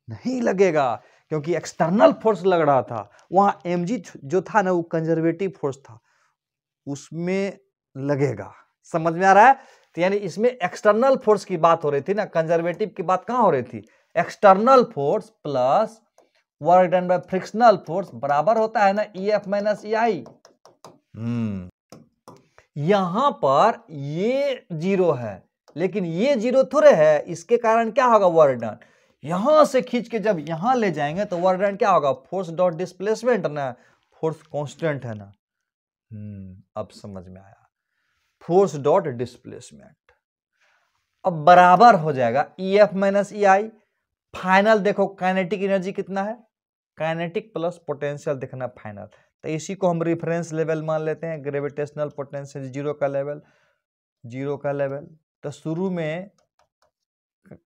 नहीं लगेगा, क्योंकि एक्सटर्नल फोर्स लग रहा था। वहां mg जो था ना वो कंजर्वेटिव फोर्स था, उसमें लगेगा। समझ में आ रहा है। तो यानी इसमें एक्सटर्नल फोर्स की बात हो रही थी ना, कंजर्वेटिव की बात कहां हो रही थी, external force plus work done by frictional force बराबर होता है ना EF माइनस EI। यहां पर ये जीरो है, लेकिन ये जीरो थोड़े है, इसके कारण क्या होगा, वर्क डन यहां से खींच के जब यहां ले जाएंगे तो वर्क डन क्या होगा, फोर्स डॉट डिस्प्लेसमेंट ना, फोर्स कांस्टेंट है ना। अब समझ में आया, फोर्स डॉट डिस्प्लेसमेंट अब बराबर हो जाएगा EF माइनस EI। फाइनल देखो काइनेटिक एनर्जी कितना है, काइनेटिक प्लस पोटेंशियल देखना फाइनल, तो इसी को हम रेफरेंस लेवल मान लेते हैं, ग्रेविटेशनल पोटेंशियल जीरो का लेवल, जीरो का लेवल। तो शुरू में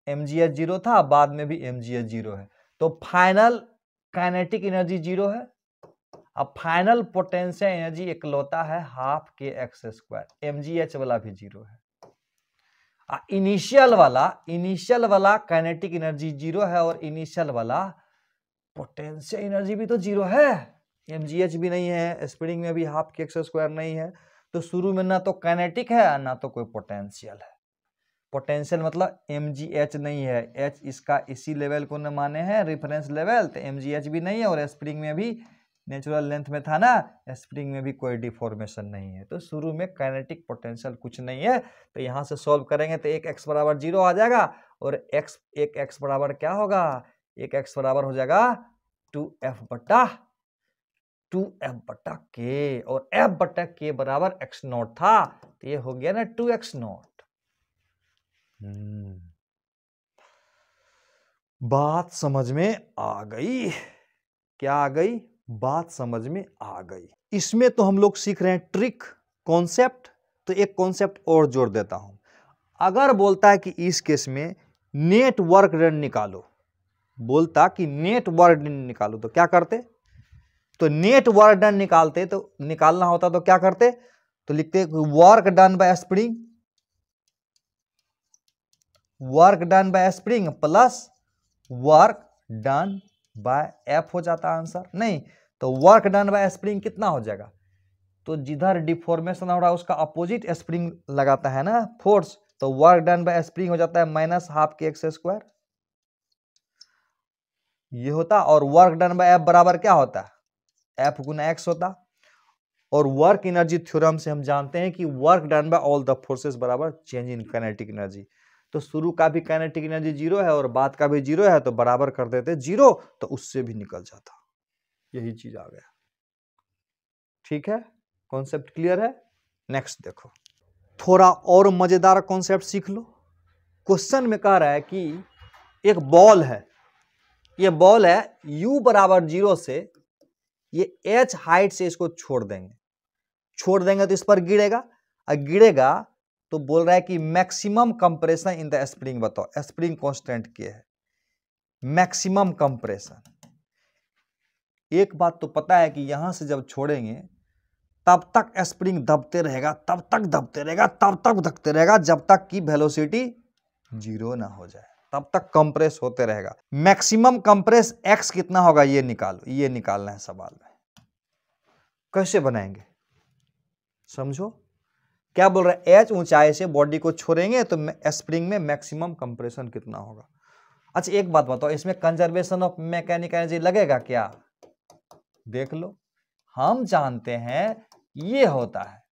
mgh जीरो था, बाद में भी mgh जीरो है, तो फाइनल काइनेटिक एनर्जी जीरो है। अब फाइनल पोटेंशियल एनर्जी इकलौता है हाफ के एक्स स्क्वायर, mgh वाला भी जीरो है। इनिशियल वाला काइनेटिक एनर्जी जीरो है और इनिशियल वाला पोटेंशियल एनर्जी भी तो जीरो है, mgh भी नहीं है, स्प्रिंग में भी हाफ के एक्स स्क्वायर नहीं है, तो शुरू में ना तो काइनेटिक है ना तो कोई पोटेंशियल है। पोटेंशियल मतलब mgh नहीं है, h इसका इसी लेवल को न माने हैं रेफरेंस लेवल, तो mgh भी नहीं है और स्प्रिंग में भी नेचुरल लेंथ में था ना, स्प्रिंग में भी कोई डिफॉर्मेशन नहीं है, तो शुरू में काइनेटिक पोटेंशियल कुछ नहीं है। तो यहाँ से सॉल्व करेंगे तो एक x बराबर 0 आ जाएगा और एक x बराबर क्या होगा, एक x बराबर हो जाएगा 2f बटा k और f बटा k बराबर x नॉट था, तो ये हो गया ना 2x नॉट। बात समझ में आ गई, क्या आ गई, बात समझ में आ गई। इसमें तो हम लोग सीख रहे हैं ट्रिक कॉन्सेप्ट, तो एक कॉन्सेप्ट और जोड़ देता हूं। अगर बोलता है कि इस केस में नेट वर्क डन निकालो, बोलता कि नेट वर्क डन निकालो, तो क्या करते, तो नेट वर्क डन निकालते, तो निकालना होता तो क्या करते, तो लिखते work done bye spring, work done bye spring plus work done bye F हो जाता आंसर, नहीं तो वर्क डन बाय स्प्रिंग कितना हो जाएगा, तो जिधर डिफॉर्मेशन हो रहा है उसका अपोजिट स्प्रिंग लगाता है ना फोर्स, तो वर्क डन बाय स्प्रिंग हो जाता है -12 kx², ये होता, और वर्क डन बाय एफ बराबर क्या होता है, एफ गुना एक्स होता, और वर्क एनर्जी थ्योरम से हम जानते हैं कि work done bye all the forces बराबर चेंज इन काइनेटिक एनर्जी, तो शुरू का भी काइनेटिक एनर्जी 0 है और बाद का भी 0 है, तो बराबर कर देते 0, तो उससे भी निकल जाता, यही चीज आ गया। ठीक है, कॉन्सेप्ट क्लियर है। नेक्स्ट देखो, थोड़ा और मजेदार कॉन्सेप्ट सीख लो। क्वेश्चन में कह रहा है कि एक बॉल है, ये बॉल है u बराबर 0 से, ये h हाइट से इसको छोड़ देंगे तो इस पर गिरेगा, और गिरेगा तो बोल रहा है कि maximum compression in the spring बताओ, स्प्रिंग कांस्टेंट क्या है, मैक्सिमम कंप्रेशन। एक बात तो पता है कि यहां से जब छोड़ेंगे तब तक स्प्रिंग दबते रहेगा, तब तक दबते रहेगा, तब तक धकते रहेगा, जब तक कि वेलोसिटी 0 ना हो जाए, तब तक कंप्रेस होते रहेगा। मैक्सिमम कंप्रेस x कितना होगा ये निकालो, ये निकालना है सवाल में। कैसे बनाएंगे समझो, क्या बोल रहे हैं, h ऊंचाई से बॉडी को छोड़ेंगे तो स्प्रिंग में मैक्सिमम कंप्रेशन कितना होगा। अच्छा एक बात बताओ, इसमें कंजर्वेशन ऑफ मैकेनिकल एनर्जी लगेगा क्या, देख लो, हम जानते हैं ये होता है,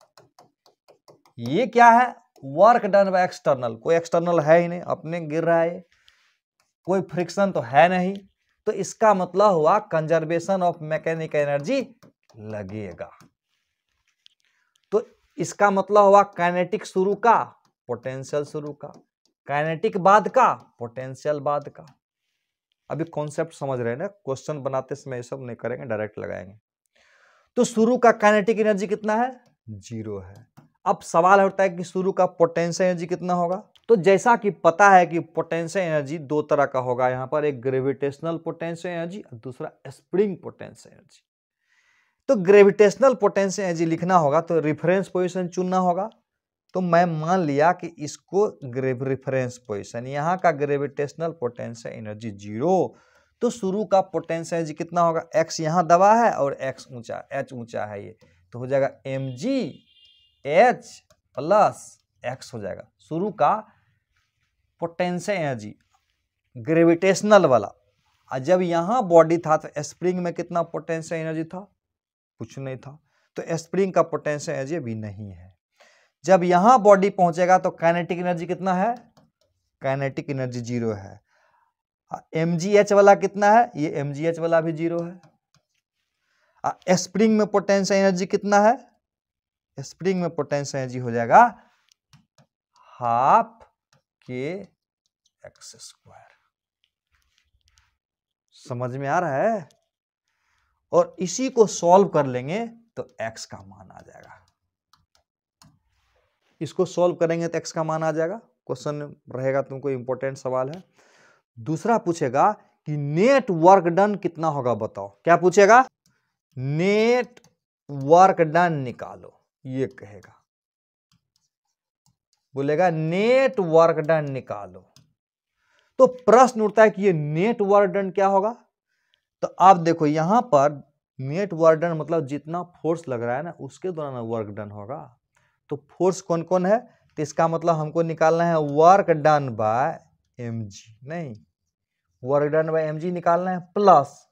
ये क्या है, वर्क डन बाय एक्सटर्नल, कोई एक्सटर्नल है ही नहीं, अपने गिर रहा है, कोई फ्रिक्शन तो है नहीं, तो इसका मतलब हुआ कंजर्वेशन ऑफ मैकेनिकल एनर्जी लगेगा, तो इसका मतलब हुआ काइनेटिक शुरू का, पोटेंशियल शुरू का, काइनेटिक बाद का, पोटेंशियल बाद का। अभी कॉन्सेप्ट समझ रहे हैं ना, क्वेश्चन बनाते समय ये सब नहीं करेंगे, डायरेक्ट लगाएंगे। तो शुरू का काइनेटिक एनर्जी कितना है, 0 है। अब सवाल होता है कि शुरू का पोटेंशियल एनर्जी कितना होगा, तो जैसा कि पता है कि पोटेंशियल एनर्जी दो तरह का होगा यहाँ पर, एक ग्रेविटेशनल पोटेंशियल एनर्जी और दूसरा स्प्रिंग पोटेंशियल एनर्जी। तो ग्रेविटेशनल पोटेंशियल एनर्जी लिखना होगा तो रेफरेंस पोजीशन चुनना होगा, तो मैं मान लिया कि इसको रेफरेंस पोजीशन, यहाँ का ग्रेविटेशनल पोटेंशियल एनर्जी 0, तो शुरू का पोटेंशियल एनर्जी कितना होगा, x यहाँ दबा है और x ऊंचा, h ऊंचा है ये, तो हो जाएगा mgh प्लस x हो जाएगा शुरू का पोटेंशियल एनर्जी ग्रेविटेशनल वाला। और जब यहाँ बॉडी था तो स्प्रिंग में कितना पोटेंशियल एनर्जी था, कुछ नहीं था, तो स्प्रिंग का पोटेंशियल एनर्जी भी नहीं है। जब यहां बॉडी पहुंचेगा तो काइनेटिक एनर्जी कितना है, काइनेटिक एनर्जी 0 है। mgh वाला कितना है, ये mgh वाला भी 0 है। स्प्रिंग में पोटेंशियल एनर्जी कितना है, स्प्रिंग में पोटेंशियल एनर्जी हो जाएगा ½ kx²। समझ में आ रहा है, और इसी को सॉल्व कर लेंगे तो x का मान आ जाएगा, इसको सॉल्व करेंगे तो x का मान आ जाएगा। क्वेश्चन रहेगा, तुमको इंपॉर्टेंट सवाल है। दूसरा पूछेगा कि नेट वर्क डन कितना होगा बताओ, क्या पूछेगा, नेट वर्क डन निकालो, ये कहेगा, बोलेगा नेट वर्क डन निकालो। तो प्रश्न उठता है कि ये नेट वर्क डन क्या होगा, तो आप देखो यहां पर नेट वर्क डन मतलब जितना फोर्स लग रहा है ना उसके दौरान वर्क डन होगा। तो फोर्स कौन कौन है, तो इसका मतलब हमको निकालना है वर्क डन बाय mg, नहीं, वर्क डन बाय mg निकालना है plus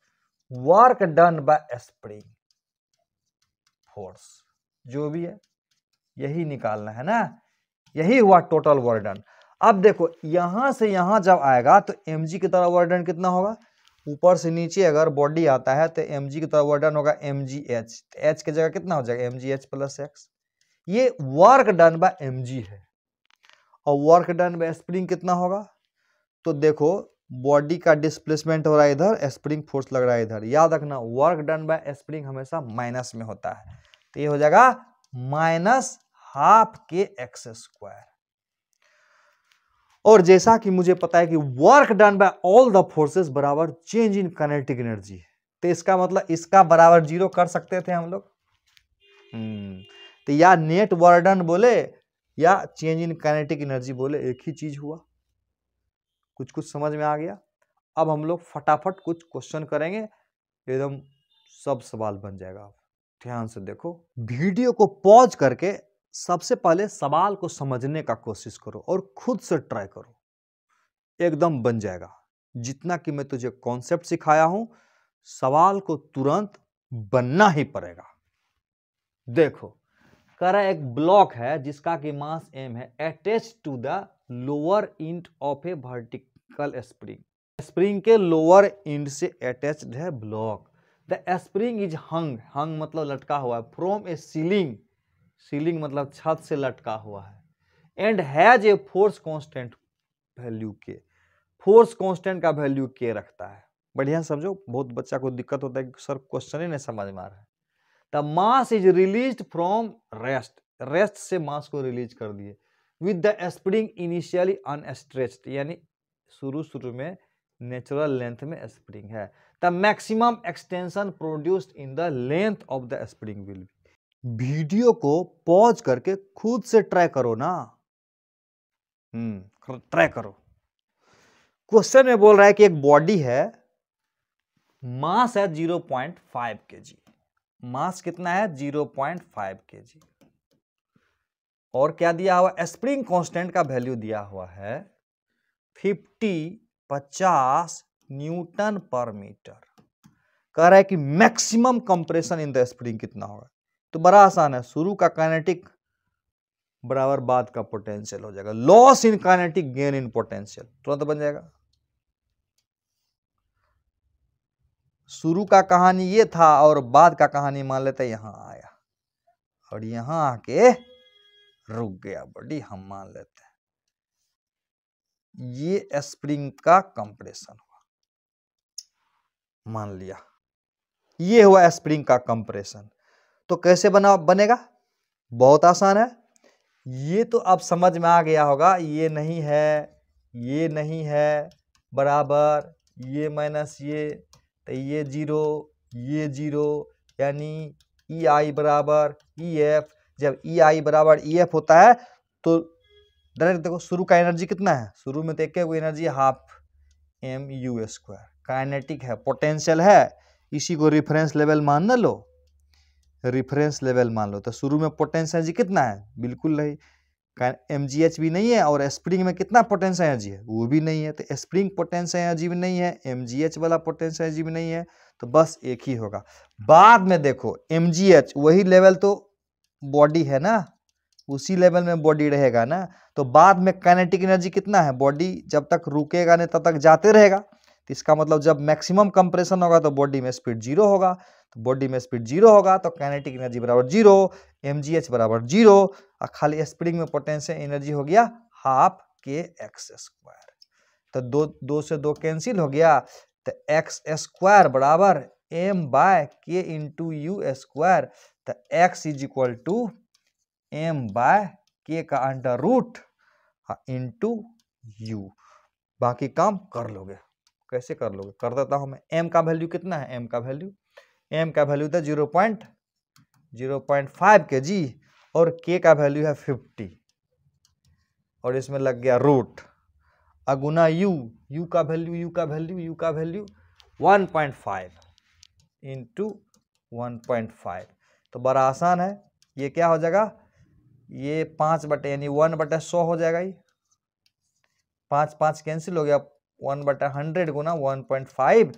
work done bye spring force, जो भी है यही निकालना है ना, यही हुआ टोटल वर्क डन। अब देखो यहां से यहां जब आएगा तो mg की तरह वर्क डन कितना होगा, ऊपर से नीचे अगर बॉडी आता है तो mg की तरह वर्क डन होगा mgh, तो h की जगह कितना हो जाएगा mgh प्लस x, ये वर्क डन बाय mg है। और वर्क डन बाय स्प्रिंग कितना होगा, तो देखो बॉडी का डिस्प्लेसमेंट हो रहा है इधर, स्प्रिंग फोर्स लग रहा है इधर, याद रखना वर्क डन बाय स्प्रिंग हमेशा माइनस में होता है, तो ये हो जाएगा माइनस हाफ के एक्स स्क्वायर। और जैसा कि मुझे पता है कि work done bye all the forces बराबर चेंज इन काइनेटिक एनर्जी, तो इसका मतलब इसका बराबर 0 कर सकते थे हम लोग। तो या नेट वर्क डन बोले या चेंज इन काइनेटिक एनर्जी बोले, एक ही चीज हुआ। कुछ समझ में आ गया। अब हम लोग फटाफट कुछ क्वेश्चन करेंगे, एकदम सब सवाल बन जाएगा। ध्यान से देखो, वीडियो को पॉज करके सबसे पहले सवाल को समझने का कोशिश करो और खुद से ट्राई करो, एकदम बन जाएगा। जितना कि मैं तुझे कॉन्सेप्ट सिखाया हूं, सवाल को तुरंत बनना ही पड़ेगा। देखो कह रहा है एक ब्लॉक है जिसका कि मास m है, attach to the lower end of a vertical spring, spring के लोअर एंड से अटैच्ड है block. The spring is hung, hung मतलब लटका हुआ है, फ्रॉम ए सीलिंग, सीलिंग मतलब छत से लटका हुआ है, and has a force constant value के, फोर्स कांस्टेंट का वैल्यू के रखता है। बढ़िया समझो, बहुत बच्चा को दिक्कत होता है कि सर क्वेश्चन ही नहीं समझ में आ रहा है। The mass is released from rest, rest से मास को रिलीज कर दिए, with the spring initially unstretched, यानी शुरू में नेचुरल लेंथ में स्प्रिंग है। The maximum extension produced in the length of the spring will be. Video को पॉज करके खुद से ट्राई करो ना, ट्राई करो। क्वेश्चन में बोल रहा है कि एक बॉडी है, मास है 0.5 kg, मास कितना है 0.5 kg, और क्या दिया हुआ, स्प्रिंग कांस्टेंट का वैल्यू दिया हुआ है 50 न्यूटन पर मीटर। कह रहा है कि maximum compression in the spring कितना होगा, तो बड़ा आसान है, शुरू का काइनेटिक बराबर बाद का पोटेंशियल हो जाएगा, loss in kinetic gain in potential, तुरंत बन जाएगा। शुरू का कहानी ये था और बाद का कहानी मान लेते यहां आया और यहां आके रुक गया बॉडी, हम मान लेते हैं ये स्प्रिंग का कंप्रेशन हुआ, मान लिया ये हुआ स्प्रिंग का कंप्रेशन। तो कैसे बनेगा, बहुत आसान है, ये तो अब समझ में आ गया होगा, ये नहीं है बराबर ये माइनस ये, तो ये जीरो, यानी ई आई बराबर ई एफ। जब ई आई बराबर ई एफ होता है तो डायरेक्ट देखो शुरू का एनर्जी कितना है, शुरू में देख के वो energy half M U square, kinetic है, पोटेंशियल है, इसी को रेफरेंस लेवल मान लो, रेफरेंस लेवल मान लो। तो शुरू में पोटेंशियल एनर्जी कितना है, बिल्कुल नहीं, mgh भी नहीं है, और स्प्रिंग में कितना पोटेंशियल एनर्जी है, वो भी नहीं है, तो स्प्रिंग पोटेंशियल एनर्जी भी नहीं है, mgh वाला पोटेंशियल एनर्जी भी नहीं है, तो बस एक ही होगा। बाद में देखो mgh वही लेवल तो बॉडी है ना, उसी लेवल में बॉडी रहेगा ना, तो बाद में काइनेटिक एनर्जी कितना है, बॉडी जब तक रुकेगा नहीं तब तक जाते रहेगा, तो इसका मतलब जब मैक्सिमम कंप्रेशन होगा तो बॉडी में स्पीड 0 होगा, तो बॉडी में स्पीड 0 होगा तो काइनेटिक एनर्जी बराबर 0, mgh बराबर 0, और खाली स्प्रिंग में पोटेंशियल एनर्जी हो गया हाफ के एक्स स्क्वायर। तो दो से दो कैंसिल हो गया, तो एक्स स्क्वायर बराबर m by K into U square, तो x is equal to m by K का अंडर रूट इंटू यू। बाकी काम कर लोगे, कैसे कर लोगे, कर देता हूं मैं। m का वैल्यू कितना है, m का वैल्यू था 0.5 kg और k का वैल्यू है 50, और इसमें लग गया रूट, अगुना u का वैल्यू 1.5 इंटू 1.5, तो बड़ा आसान है, ये क्या हो जाएगा ये 5 यानी 1/100 हो जाएगा। ये 5 5 कैंसिल हो गया, 1/100 गुना 1.5,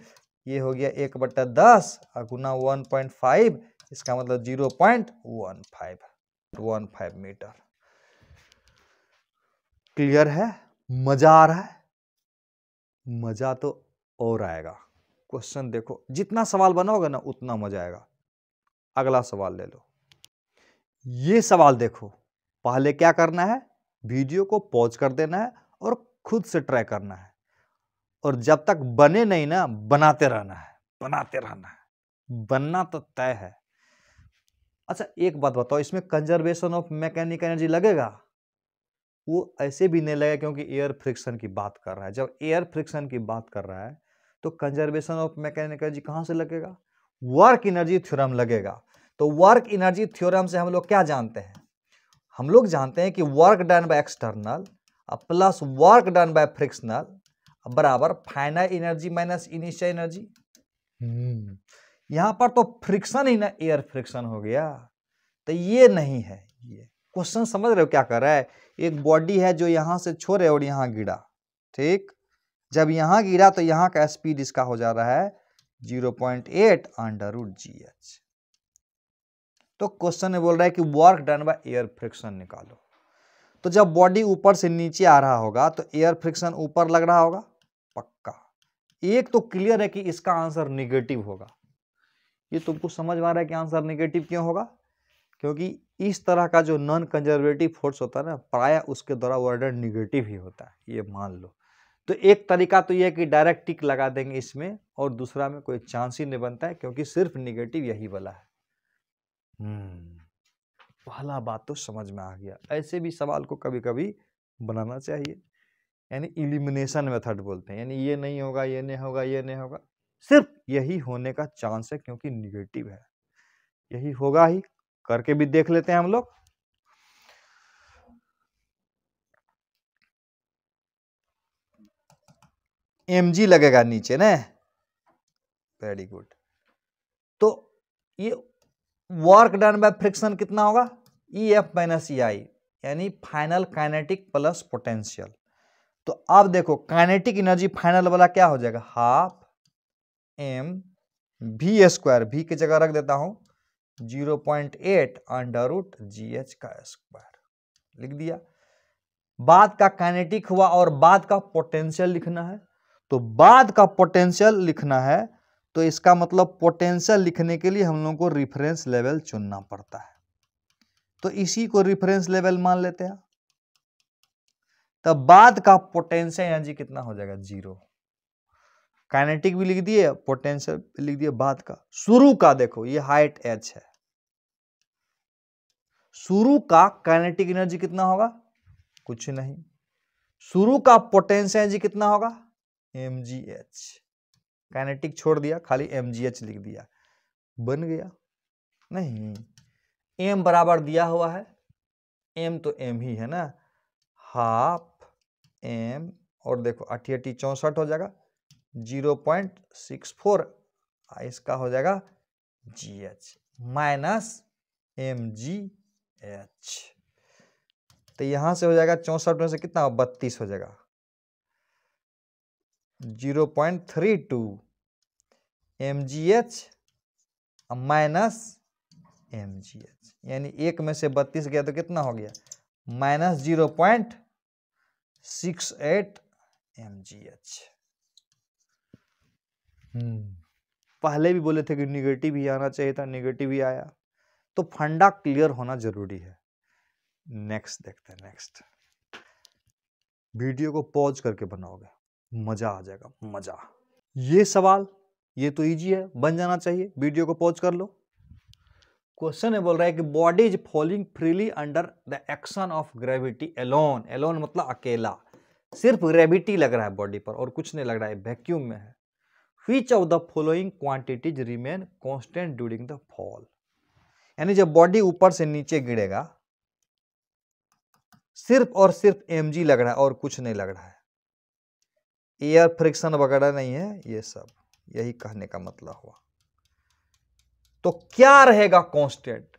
ये हो गया 1/10 और गुना 1.5, इसका मतलब 0.15 मीटर। क्लियर है? मजा आ रहा है? मजा तो और आएगा। क्वेश्चन देखो, जितना सवाल बनाओगे ना उतना मजा आएगा। अगला सवाल ले लो। ये सवाल देखो, पहले क्या करना है, वीडियो को पॉज कर देना है और खुद से ट्राई करना है, और जब तक बने नहीं ना बनाते रहना है, बनाते रहना है, बनना तो तय है। अच्छा एक बात बताओ, इसमें कंजर्वेशन ऑफ मैकेनिकल एनर्जी लगेगा? वो ऐसे भी नहीं लगेगा क्योंकि एयर फ्रिक्शन की बात कर रहा है। जब एयर फ्रिक्शन की बात कर रहा है तो कंजर्वेशन ऑफ मैकेनिकल एनर्जी कहां से लगेगा? वर्क एनर्जी थ्योरम लगेगा। तो वर्क एनर्जी थ्योरम से हम लोग क्या जानते हैं? हम लोग जानते हैं कि work done by external plus work done by frictional बराबर final energy minus initial energy. यहां पर तो फ्रिक्शन ही ना एयर फ्रिक्शन हो गया, तो ये नहीं है। ये क्वेश्चन समझ रहे हो क्या कर रहा है? एक बॉडी है जो यहां से छोड़े और यहां गिरा, ठीक, जब यहां गिरा तो यहां का स्पीड इसका हो जा रहा है 0.8 √gh। तो क्वेश्चन में बोल रहा है कि work done by air friction निकालो। तो जब बॉडी ऊपर से नीचे आ रहा होगा तो एयर फ्रिक्शन ऊपर लग रहा होगा, पक्का। एक तो क्लियर है कि इसका आंसर निगेटिव होगा। ये तुमको समझ में आ रहा है कि आंसर निगेटिव क्यों होगा? क्योंकि इस तरह का जो नॉन कंजर्वेटिव फोर्स होता है ना, प्राय उसके द्वारा वर्डर निगेटिव ही होता है, ये मान लो। तो एक तरीका तो यह कि डायरेक्ट टिक लगा देंगे इसमें, और दूसरा में कोई चांस ही नहीं बनता है क्योंकि सिर्फ निगेटिव यही वाला है। पहला बात तो समझ में आ गया। ऐसे भी सवाल को कभी कभी बनाना चाहिए, यानी इलिमिनेशन मेथड बोलते हैं, यानी ये नहीं होगा, ये नहीं होगा, ये नहीं होगा, सिर्फ यही होने का चांस है क्योंकि निगेटिव है, यही होगा ही। करके भी देख लेते हैं हम लोग। mg लगेगा नीचे ना, वेरी गुड। तो ये वर्क डन बाय फ्रिक्शन कितना होगा? EF माइनस EI, यानी फाइनल काइनेटिक प्लस पोटेंशियल। तो अब देखो काइनेटिक एनर्जी फाइनल वाला क्या हो जाएगा? हाफ mv², v की जगह रख देता हूं 0.8 √gh का स्क्वायर लिख दिया। बाद का काइनेटिक हुआ और बाद का पोटेंशियल लिखना है। तो बाद का पोटेंशियल लिखना है, तो इसका मतलब पोटेंशियल लिखने के लिए हम लोगों को रिफरेंस लेवल चुनना पड़ता है। तो इसी को रिफरेंस लेवल मान लेते हैं। तब बाद का पोटेंशियल एनर्जी कितना हो जाएगा? 0। काइनेटिक भी लिख दिए, पोटेंशियल भी लिख दिए। बाद का, शुरू का देखो ये हाइट h है, शुरू का काइनेटिक एनर्जी कितना होगा? कुछ नहीं। शुरू का पोटेंशियल एनर्जी कितना होगा? mgh। काइनेटिक छोड़ दिया, खाली mgh लिख दिया, बन गया। नहीं, m बराबर दिया हुआ है, m तो m ही है ना, हाफ m, और देखो 88 64 हो जाएगा 0.64, इसका हो जाएगा gh माइनस mgh। तो यहां से हो जाएगा 64 में से कितना? 32 हो जाएगा 0.32 mgh माइनस mgh, यानी एक में से 32 गया तो कितना हो गया? Minus 0.68 mgh। पहले भी बोले थे कि निगेटिव ही आना चाहिए था, निगेटिव ही आया। तो फंडा क्लियर होना जरूरी है। नेक्स्ट देखते हैं। नेक्स्ट वीडियो को पॉज करके बनाओगे, मजा आ जाएगा, मजा। ये सवाल ये तो इजी है, बन जाना चाहिए। वीडियो को पॉज कर लो। क्वेश्चन है, बोल रहा है कि body is falling freely under the action of gravity alone. Alone मतलब अकेला, सिर्फ ग्रेविटी लग रहा है बॉडी पर और कुछ नहीं लग रहा है, वैक्यूम में है। Which of the following quantities remain constant during the fall? यानी जब बॉडी ऊपर से नीचे गिरेगा, सिर्फ और सिर्फ mg लग रहा है और कुछ नहीं लग रहा है, एयर फ्रिक्शन वगैरह नहीं है, ये सब यही कहने का मतलब हुआ। तो क्या रहेगा कांस्टेंट?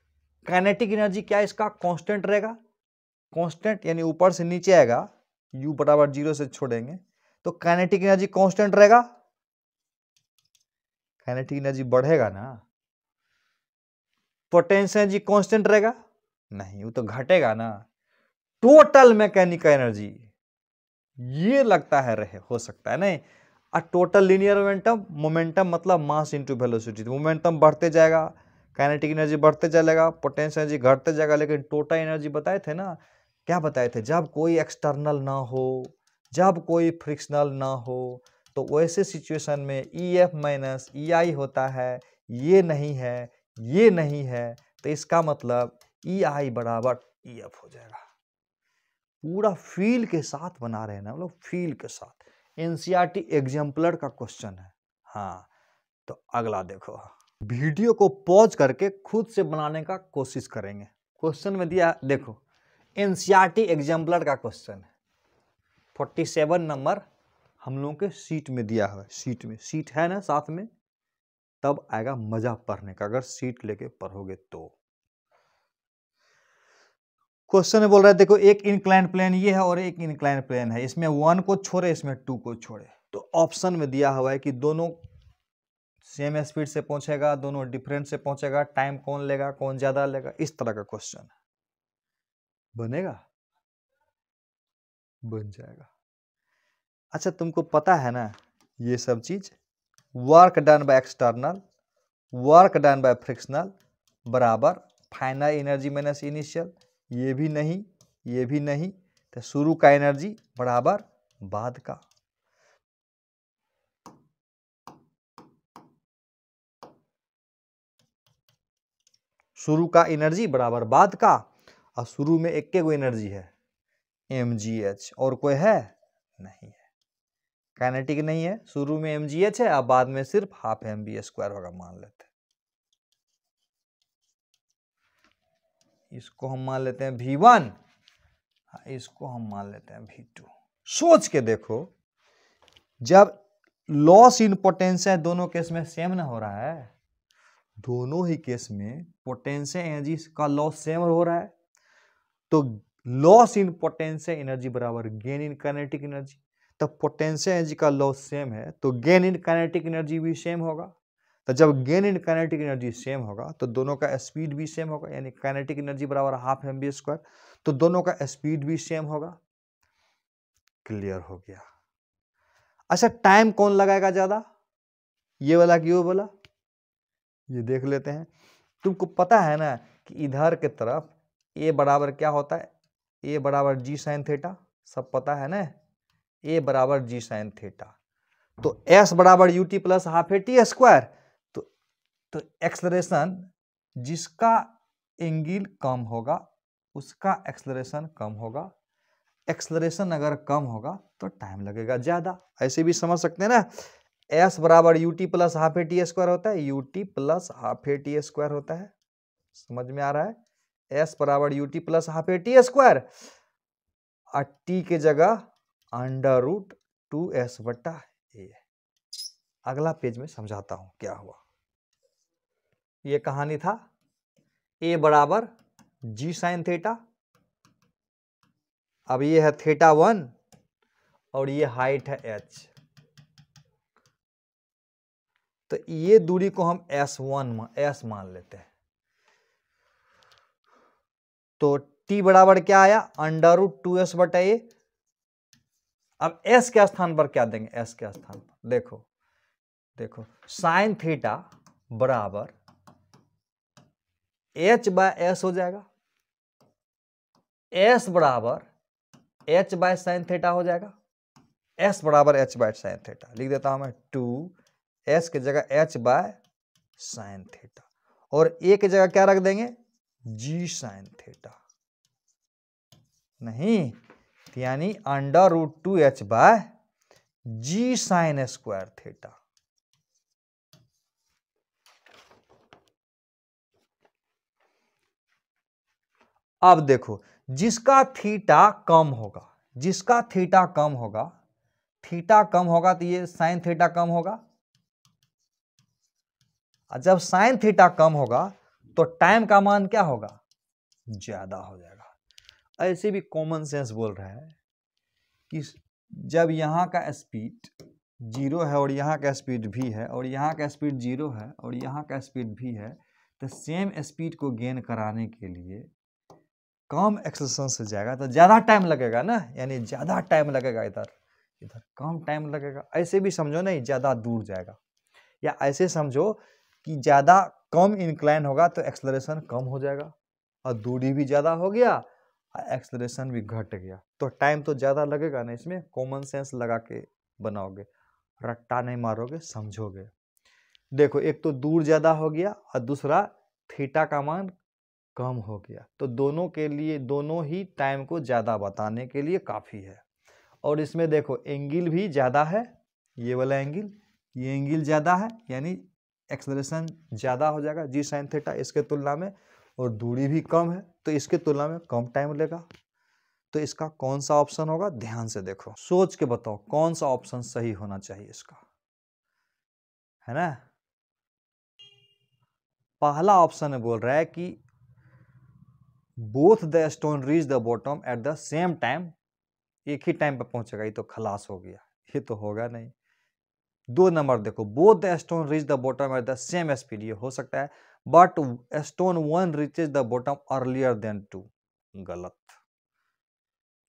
काइनेटिक एनर्जी क्या इसका कांस्टेंट रहेगा, कांस्टेंट यानी ऊपर से नीचे आएगा, u बराबर 0 से छोड़ेंगे तो काइनेटिक एनर्जी कांस्टेंट रहेगा, काइनेटिक एनर्जी बढ़ेगा ना। पोटेंशियल एनर्जी कांस्टेंट रहेगा नहीं, वो तो घटेगा ना। टोटल मैकेनिकल एनर्जी ये लगता है रहे, हो सकता है नहीं। टोटल लीनियर मोमेंटम, मोमेंटम मतलब मास इनटू वेलोसिटी, मोमेंटम बढ़ते जाएगा, काइनेटिक एनर्जी बढ़ते चलेगा, पोटेंशियल एनर्जी घटते जाएगा। लेकिन टोटल एनर्जी बताए थे ना, क्या बताए थे, जब कोई एक्सटर्नल ना हो, जब कोई फ्रिक्शनल ना हो, तो वैसे सिचुएशन में EF माइनस EI होता है, ये नहीं है, ये नहीं है, तो इसका मतलब EI बराबर EF हो जाएगा। पूरा फील के साथ बना रहे हैं ना हम लोग, फील के साथ। NCERT एग्जाम्पलर का क्वेश्चन है। हाँ, तो अगला देखो, वीडियो को पॉज करके खुद से बनाने का कोशिश करेंगे। क्वेश्चन में दिया देखो, NCERT एग्जाम्पलर का क्वेश्चन है, 47 नंबर हम लोगों के सीट में दिया है। सीट में, सीट है ना साथ में, तब आएगा मजा पढ़ने का, अगर सीट लेके पढ़ोगे तो। क्वेश्चन में बोल रहा है देखो, एक इंक्लाइन प्लेन ये है और एक इंक्लाइन प्लेन है, इसमें 1 को छोड़े, इसमें 2 को छोड़े। तो ऑप्शन में दिया हुआ है कि दोनों सेम स्पीड से पहुंचेगा, दोनों डिफरेंट से पहुंचेगा, टाइम कौन लेगा, कौन ज्यादा लेगा, इस तरह का क्वेश्चन है। बनेगा, बन जाएगा। अच्छा, तुमको पता है ना ये सब चीज, work done by external, work done by frictional बराबर फाइनल एनर्जी माइनस इनिशियल, ये भी नहीं, ये भी नहीं, तो शुरू का एनर्जी बराबर बाद का। शुरू का एनर्जी बराबर बाद का, और शुरू में एक गो एनर्जी है mgh, और कोई है नहीं है, काइनेटिक नहीं है, शुरू में mgh है, और बाद में सिर्फ हाफ mv² होगा, मान लेते हैं। इसको हम मान लेते हैं v1, इसको हम मान लेते हैं v2। सोच के देखो, जब लॉस इन पोटेंशियल दोनों केस में सेम ना हो रहा है, दोनों ही केस में पोटेंशियल एनर्जी का लॉस सेम हो रहा है, तो लॉस इन पोटेंशियल एनर्जी बराबर गेन इन काइनेटिक एनर्जी। तो पोटेंशियल एनर्जी का लॉस सेम है, तो गेन इन काइनेटिक एनर्जी भी सेम होगा। तो जब gain in kinetic energy same होगा तो दोनों का स्पीड भी सेम होगा, यानी काइनेटिक एनर्जी बराबर हाफ mv², तो दोनों का स्पीड भी सेम होगा। क्लियर हो गया। अच्छा, टाइम कौन लगाएगा ज्यादा, ये वाला कि वो वाला, ये देख लेते हैं। तुमको पता है ना कि इधर के तरफ ए बराबर क्या होता है, ए बराबर जी साइन थीटा, सब पता है ना, ए बराबर जी साइन थीटा। तो एस बराबर UT plus half A T square. तो एक्सलरेशन, जिसका एंगल कम होगा उसका एक्सलरेशन कम होगा, एक्सलरेशन अगर कम होगा तो टाइम लगेगा ज्यादा। ऐसे भी समझ सकते हैं ना, एस बराबर UT plus half A T square होता है, UT plus half A T square होता है। समझ में आ रहा है, एस बराबर UT plus half A T square, और टी के जगह √2s/a। अगला पेज में समझाता हूं क्या हुआ। ये कहानी था, ए बराबर जी साइन थीटा, अब ये है θ1 और ये हाइट है h, तो ये दूरी को हम s मान लेते हैं। तो t बराबर क्या आया, √2s/a। अब s के स्थान पर क्या देंगे, s के स्थान पर देखो साइन थीटा बराबर h/s हो जाएगा, s बराबर h/sin थीटा हो जाएगा, s बराबर h/sin थीटा। लिख देता हूं मैं 2s की जगह h/sin थीटा, और a की जगह क्या रख देंगे, g sin थीटा, नहीं, यानी √2h/g sin स्क्वायर थीटा। अब देखो, जिसका थीटा कम होगा, जिसका थीटा कम होगा, थीटा कम होगा तो ये साइन थीटा कम होगा, और जब साइन थीटा कम होगा तो टाइम का मान क्या होगा, ज्यादा हो जाएगा। ऐसे भी कॉमन सेंस बोल रहा है कि जब यहाँ का स्पीड 0 है और यहाँ का स्पीड भी है और यहाँ का स्पीड 0 है और यहाँ का स्पीड भी है, तो सेम स्पीड को गेन कराने के लिए कम एक्सेलरेशन से जाएगा तो ज़्यादा टाइम लगेगा ना, यानी ज़्यादा टाइम लगेगा, इधर इधर कम टाइम लगेगा। ऐसे भी समझो नहीं, ज़्यादा दूर जाएगा, या ऐसे समझो कि ज़्यादा कम इंक्लाइन होगा तो एक्सेलरेशन कम हो जाएगा, और दूरी भी ज़्यादा हो गया और एक्सेलरेशन भी घट गया, तो टाइम तो ज़्यादा लगेगा ना। इसमें कॉमन सेंस लगा के बनाओगे, रट्टा नहीं मारोगे, समझोगे। देखो, एक तो दूर ज़्यादा हो गया और दूसरा थीटा का मान कम हो गया, तो दोनों के लिए, दोनों ही टाइम को ज़्यादा बताने के लिए काफ़ी है। और इसमें देखो एंगल भी ज़्यादा है, ये वाला एंगल, ये एंगल ज़्यादा है, यानी एक्सेलरेशन ज़्यादा हो जाएगा जी साइन थीटा इसके तुलना में, और दूरी भी कम है तो इसके तुलना में कम टाइम लेगा। तो इसका कौन सा ऑप्शन होगा, ध्यान से देखो, सोच के बताओ कौन सा ऑप्शन सही होना चाहिए इसका, है ना। पहला ऑप्शन में बोल रहा है कि both the stone reach the bottom at the same time, एक ही टाइम पे पहुंचेगा, ये तो खलास हो गया, ये तो होगा नहीं। 2 नंबर देखो, both the stone reach the bottom at the same speed, ये हो सकता है, but stone 1 reaches the bottom earlier than 2, गलत,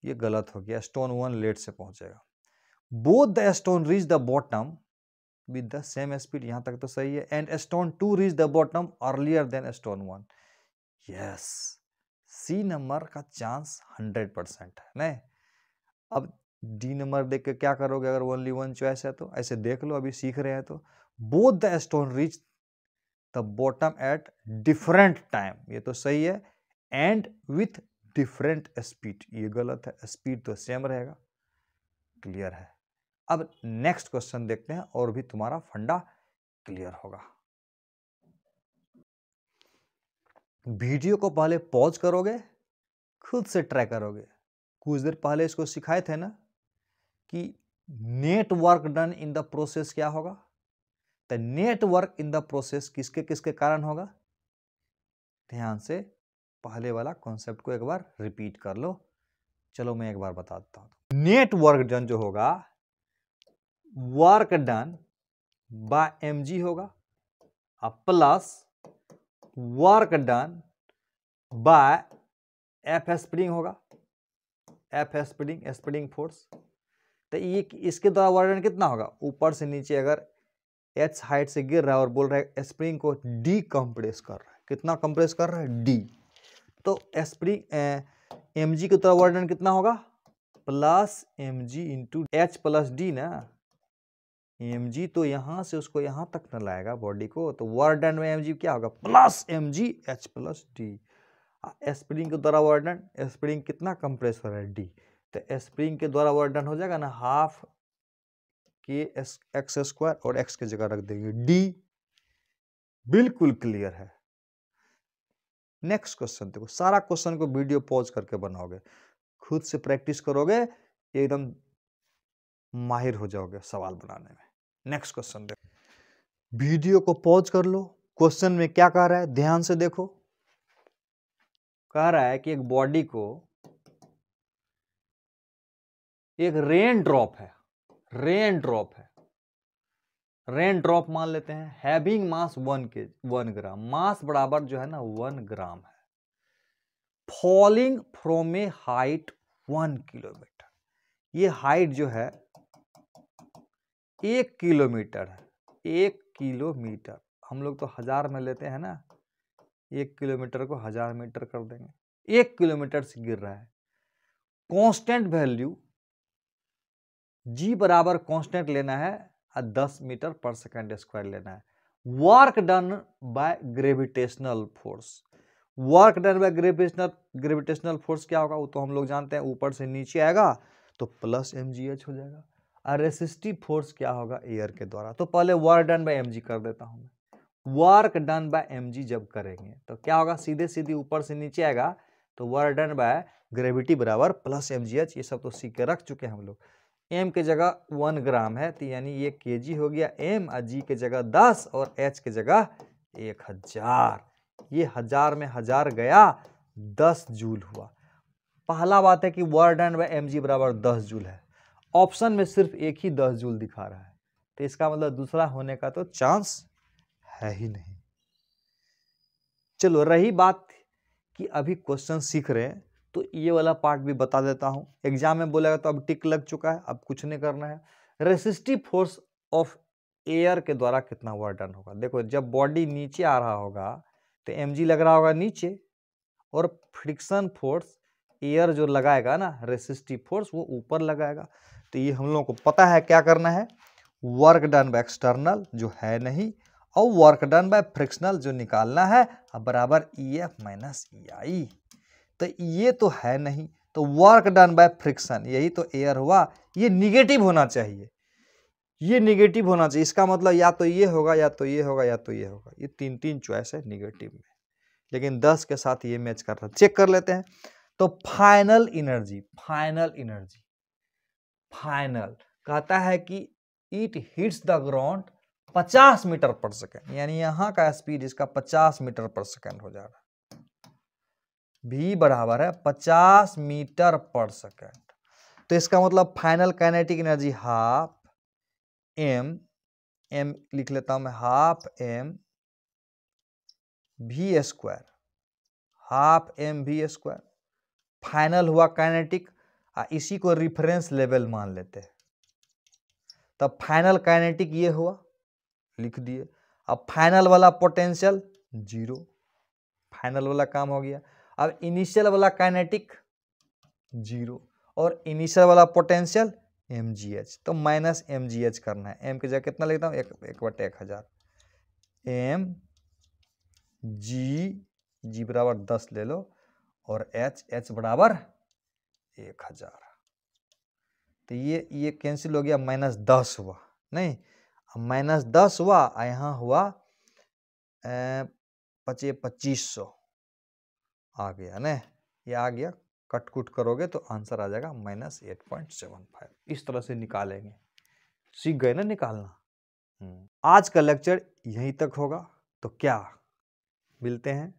ये गलत हो गया, स्टोन 1 लेट से पहुंचेगा। Both the stone reach the bottom with the same speed, यहां तक तो सही है, and stone 2 reach the bottom earlier than stone 1, yes, C number का चांस 100% है नहीं। अब डी नंबर देख के क्या करोगे, अगर ओनली 1 चॉइस है तो ऐसे देख लो, अभी सीख रहे हैं तो। Both the stone reach the bottom at different time, ये तो सही है, एंड विथ डिफरेंट स्पीड, ये गलत है, स्पीड तो सेम रहेगा, क्लियर है। अब नेक्स्ट क्वेश्चन देखते हैं और भी तुम्हारा फंडा क्लियर होगा। वीडियो को पहले पॉज करोगे, खुद से ट्राई करोगे। कुछ देर पहले इसको सिखाए थे ना कि net work done in the process क्या होगा, तो net work in the process किसके किसके कारण होगा, ध्यान से पहले वाला कॉन्सेप्ट को एक बार रिपीट कर लो। चलो मैं एक बार बता देता हूं। नेट वर्क डन जो होगा, वर्क डन बाय mg होगा, plus work done bye F spring होगा, एफ स्प्रिंग, स्प्रिंग फोर्स। तो ये इसके द्वारा वर्क डन कितना होगा, ऊपर से नीचे अगर h हाइट से गिर रहा है और बोल रहा है स्प्रिंग को डी कंप्रेस कर रहा है, कितना कंप्रेस कर रहा है, डी, तो स्प्रिंग mg की तरह वर्क डन कितना होगा, plus mg into H plus D ना, mg तो यहां से उसको यहां तक न लाएगा बॉडी को, तो वर्क डन में mg क्या होगा, plus mg h plus D. Spring के द्वारा वर्क डन, स्प्रिंग कितना कंप्रेस हो रहा है, डी, तो स्प्रिंग के द्वारा वर्क डन हो जाएगा ना हाफ के एक्स स्क्वायर, और एक्स की जगह रख देंगे डी, बिल्कुल क्लियर है। नेक्स्ट क्वेश्चन देखो, सारा क्वेश्चन को वीडियो पॉज करके बनाओगे, खुद से प्रैक्टिस करोगे, एकदम माहिर हो जाओगे सवाल बनाने में। नेक्स्ट क्वेश्चन देखो, वीडियो को पॉज कर लो, क्वेश्चन में क्या कह रहा है ध्यान से देखो। कह रहा है कि एक बॉडी को एक रेन ड्रॉप है, रेन ड्रॉप है, रेन ड्रॉप मान लेते हैं, हैविंग मास 1 ग्राम, मास बराबर जो है ना 1 ग्राम है, falling from A height 1 kilometre, ये हाइट जो है 1 किलोमीटर है, 1 किलोमीटर, हम लोग तो 1000 में लेते हैं ना, 1 किलोमीटर को 1000 मीटर कर देंगे, 1 किलोमीटर से गिर रहा है। कांस्टेंट वैल्यू जी बराबर कांस्टेंट लेना है और 10 मीटर पर सेकंड स्क्वायर लेना है। Work done by gravitational force, work done by gravitational force क्या होगा, वो तो हम लोग जानते हैं, ऊपर से नीचे आएगा तो प्लस mgh हो जाएगा। और रेसिस्टिव फोर्स क्या होगा, एयर के द्वारा। तो पहले वर्क डन बाय mg कर देता हूं मैं, वर्क डन बाय mg जब करेंगे तो क्या होगा, सीधे सीधे ऊपर से नीचे आएगा, तो वर्क डन बाय ग्रेविटी बराबर प्लस mgh, ये सब तो सीख के रख चुके हैं हम लोग। m के जगह 1 ग्राम है, तो यानी ये kg हो गया m, और g के जगह 10 और h के जगह 1000, ये 1000 में 1000 गया, 10 जूल हुआ। पहला बात है कि वर्क डन बाय mg बराबर 10 जूल है। ऑप्शन में सिर्फ एक ही 10 जूल दिखा रहा है, तो इसका मतलब दूसरा होने का तो चांस है ही नहीं। चलो रही बात कि अभी क्वेश्चन सीख रहे हैं, तो ये वाला पार्ट भी बता देता हूं। एग्जाम में बोलेगा तो अब टिक लग चुका है, अब कुछ नहीं करना है। रेसिस्टिव फोर्स ऑफ एयर के द्वारा कितना वर्क डन होगा। देखो जब बॉडी नीचे आ रहा होगा तो mg लग रहा होगा नीचे, और फ्रिक्शन फोर्स एयर जो लगाएगा ना, रेसिस्टिव फोर्स, वो ऊपर लगाएगा। तो ये हम लोगों को पता है क्या करना है, वर्क डन बाय एक्सटर्नल जो है नहीं, और वर्क डन बाय फ्रिक्शनल जो निकालना है, बराबर EF माइनस EI। तो ये तो है नहीं, तो वर्क डन बाय फ्रिक्शन, यही तो एयर हुआ, ये निगेटिव होना चाहिए, ये निगेटिव होना चाहिए। इसका मतलब या तो ये होगा, या तो ये होगा, या तो ये होगा। ये तीन चॉइस है निगेटिव में, लेकिन 10 के साथ ये मैच कर रहा है। चेक कर लेते हैं। तो फाइनल एनर्जी फाइनल कहता है कि it hits the ground 50 metre per second, यानी यहां का स्पीड इसका 50 मीटर पर सेकेंड हो जा रहा है। v बराबर है 50 मीटर पर सेकेंड। तो इसका मतलब final kinetic energy half m लिख लेता हूं मैं, half m v square, half m v square. Final हुआ काइनेटिक, इसी को रिफरेंस लेवल मान लेते हैं। तब फाइनल काइनेटिक ये हुआ, लिख दिए। अब फाइनल वाला पोटेंशियल 0, फाइनल वाला काम हो गया। अब इनिशियल वाला काइनेटिक 0, और इनिशियल वाला पोटेंशियल mgh, तो माइनस mgh करना है। m की जगह कितना लिखता हूँ, 1/1000 g बराबर 10 ले लो, और h बराबर 1000। तो ये कैंसिल हो गया, -10 हुआ नहीं, -10 हुआ, यहाँ हुआ 2500 आ गया ना, ये आ गया। कट कुट करोगे तो आंसर आ जाएगा -8.75। इस तरह से निकालेंगे, सीख गए ना निकालना। आज का लेक्चर यहीं तक होगा, तो क्या मिलते हैं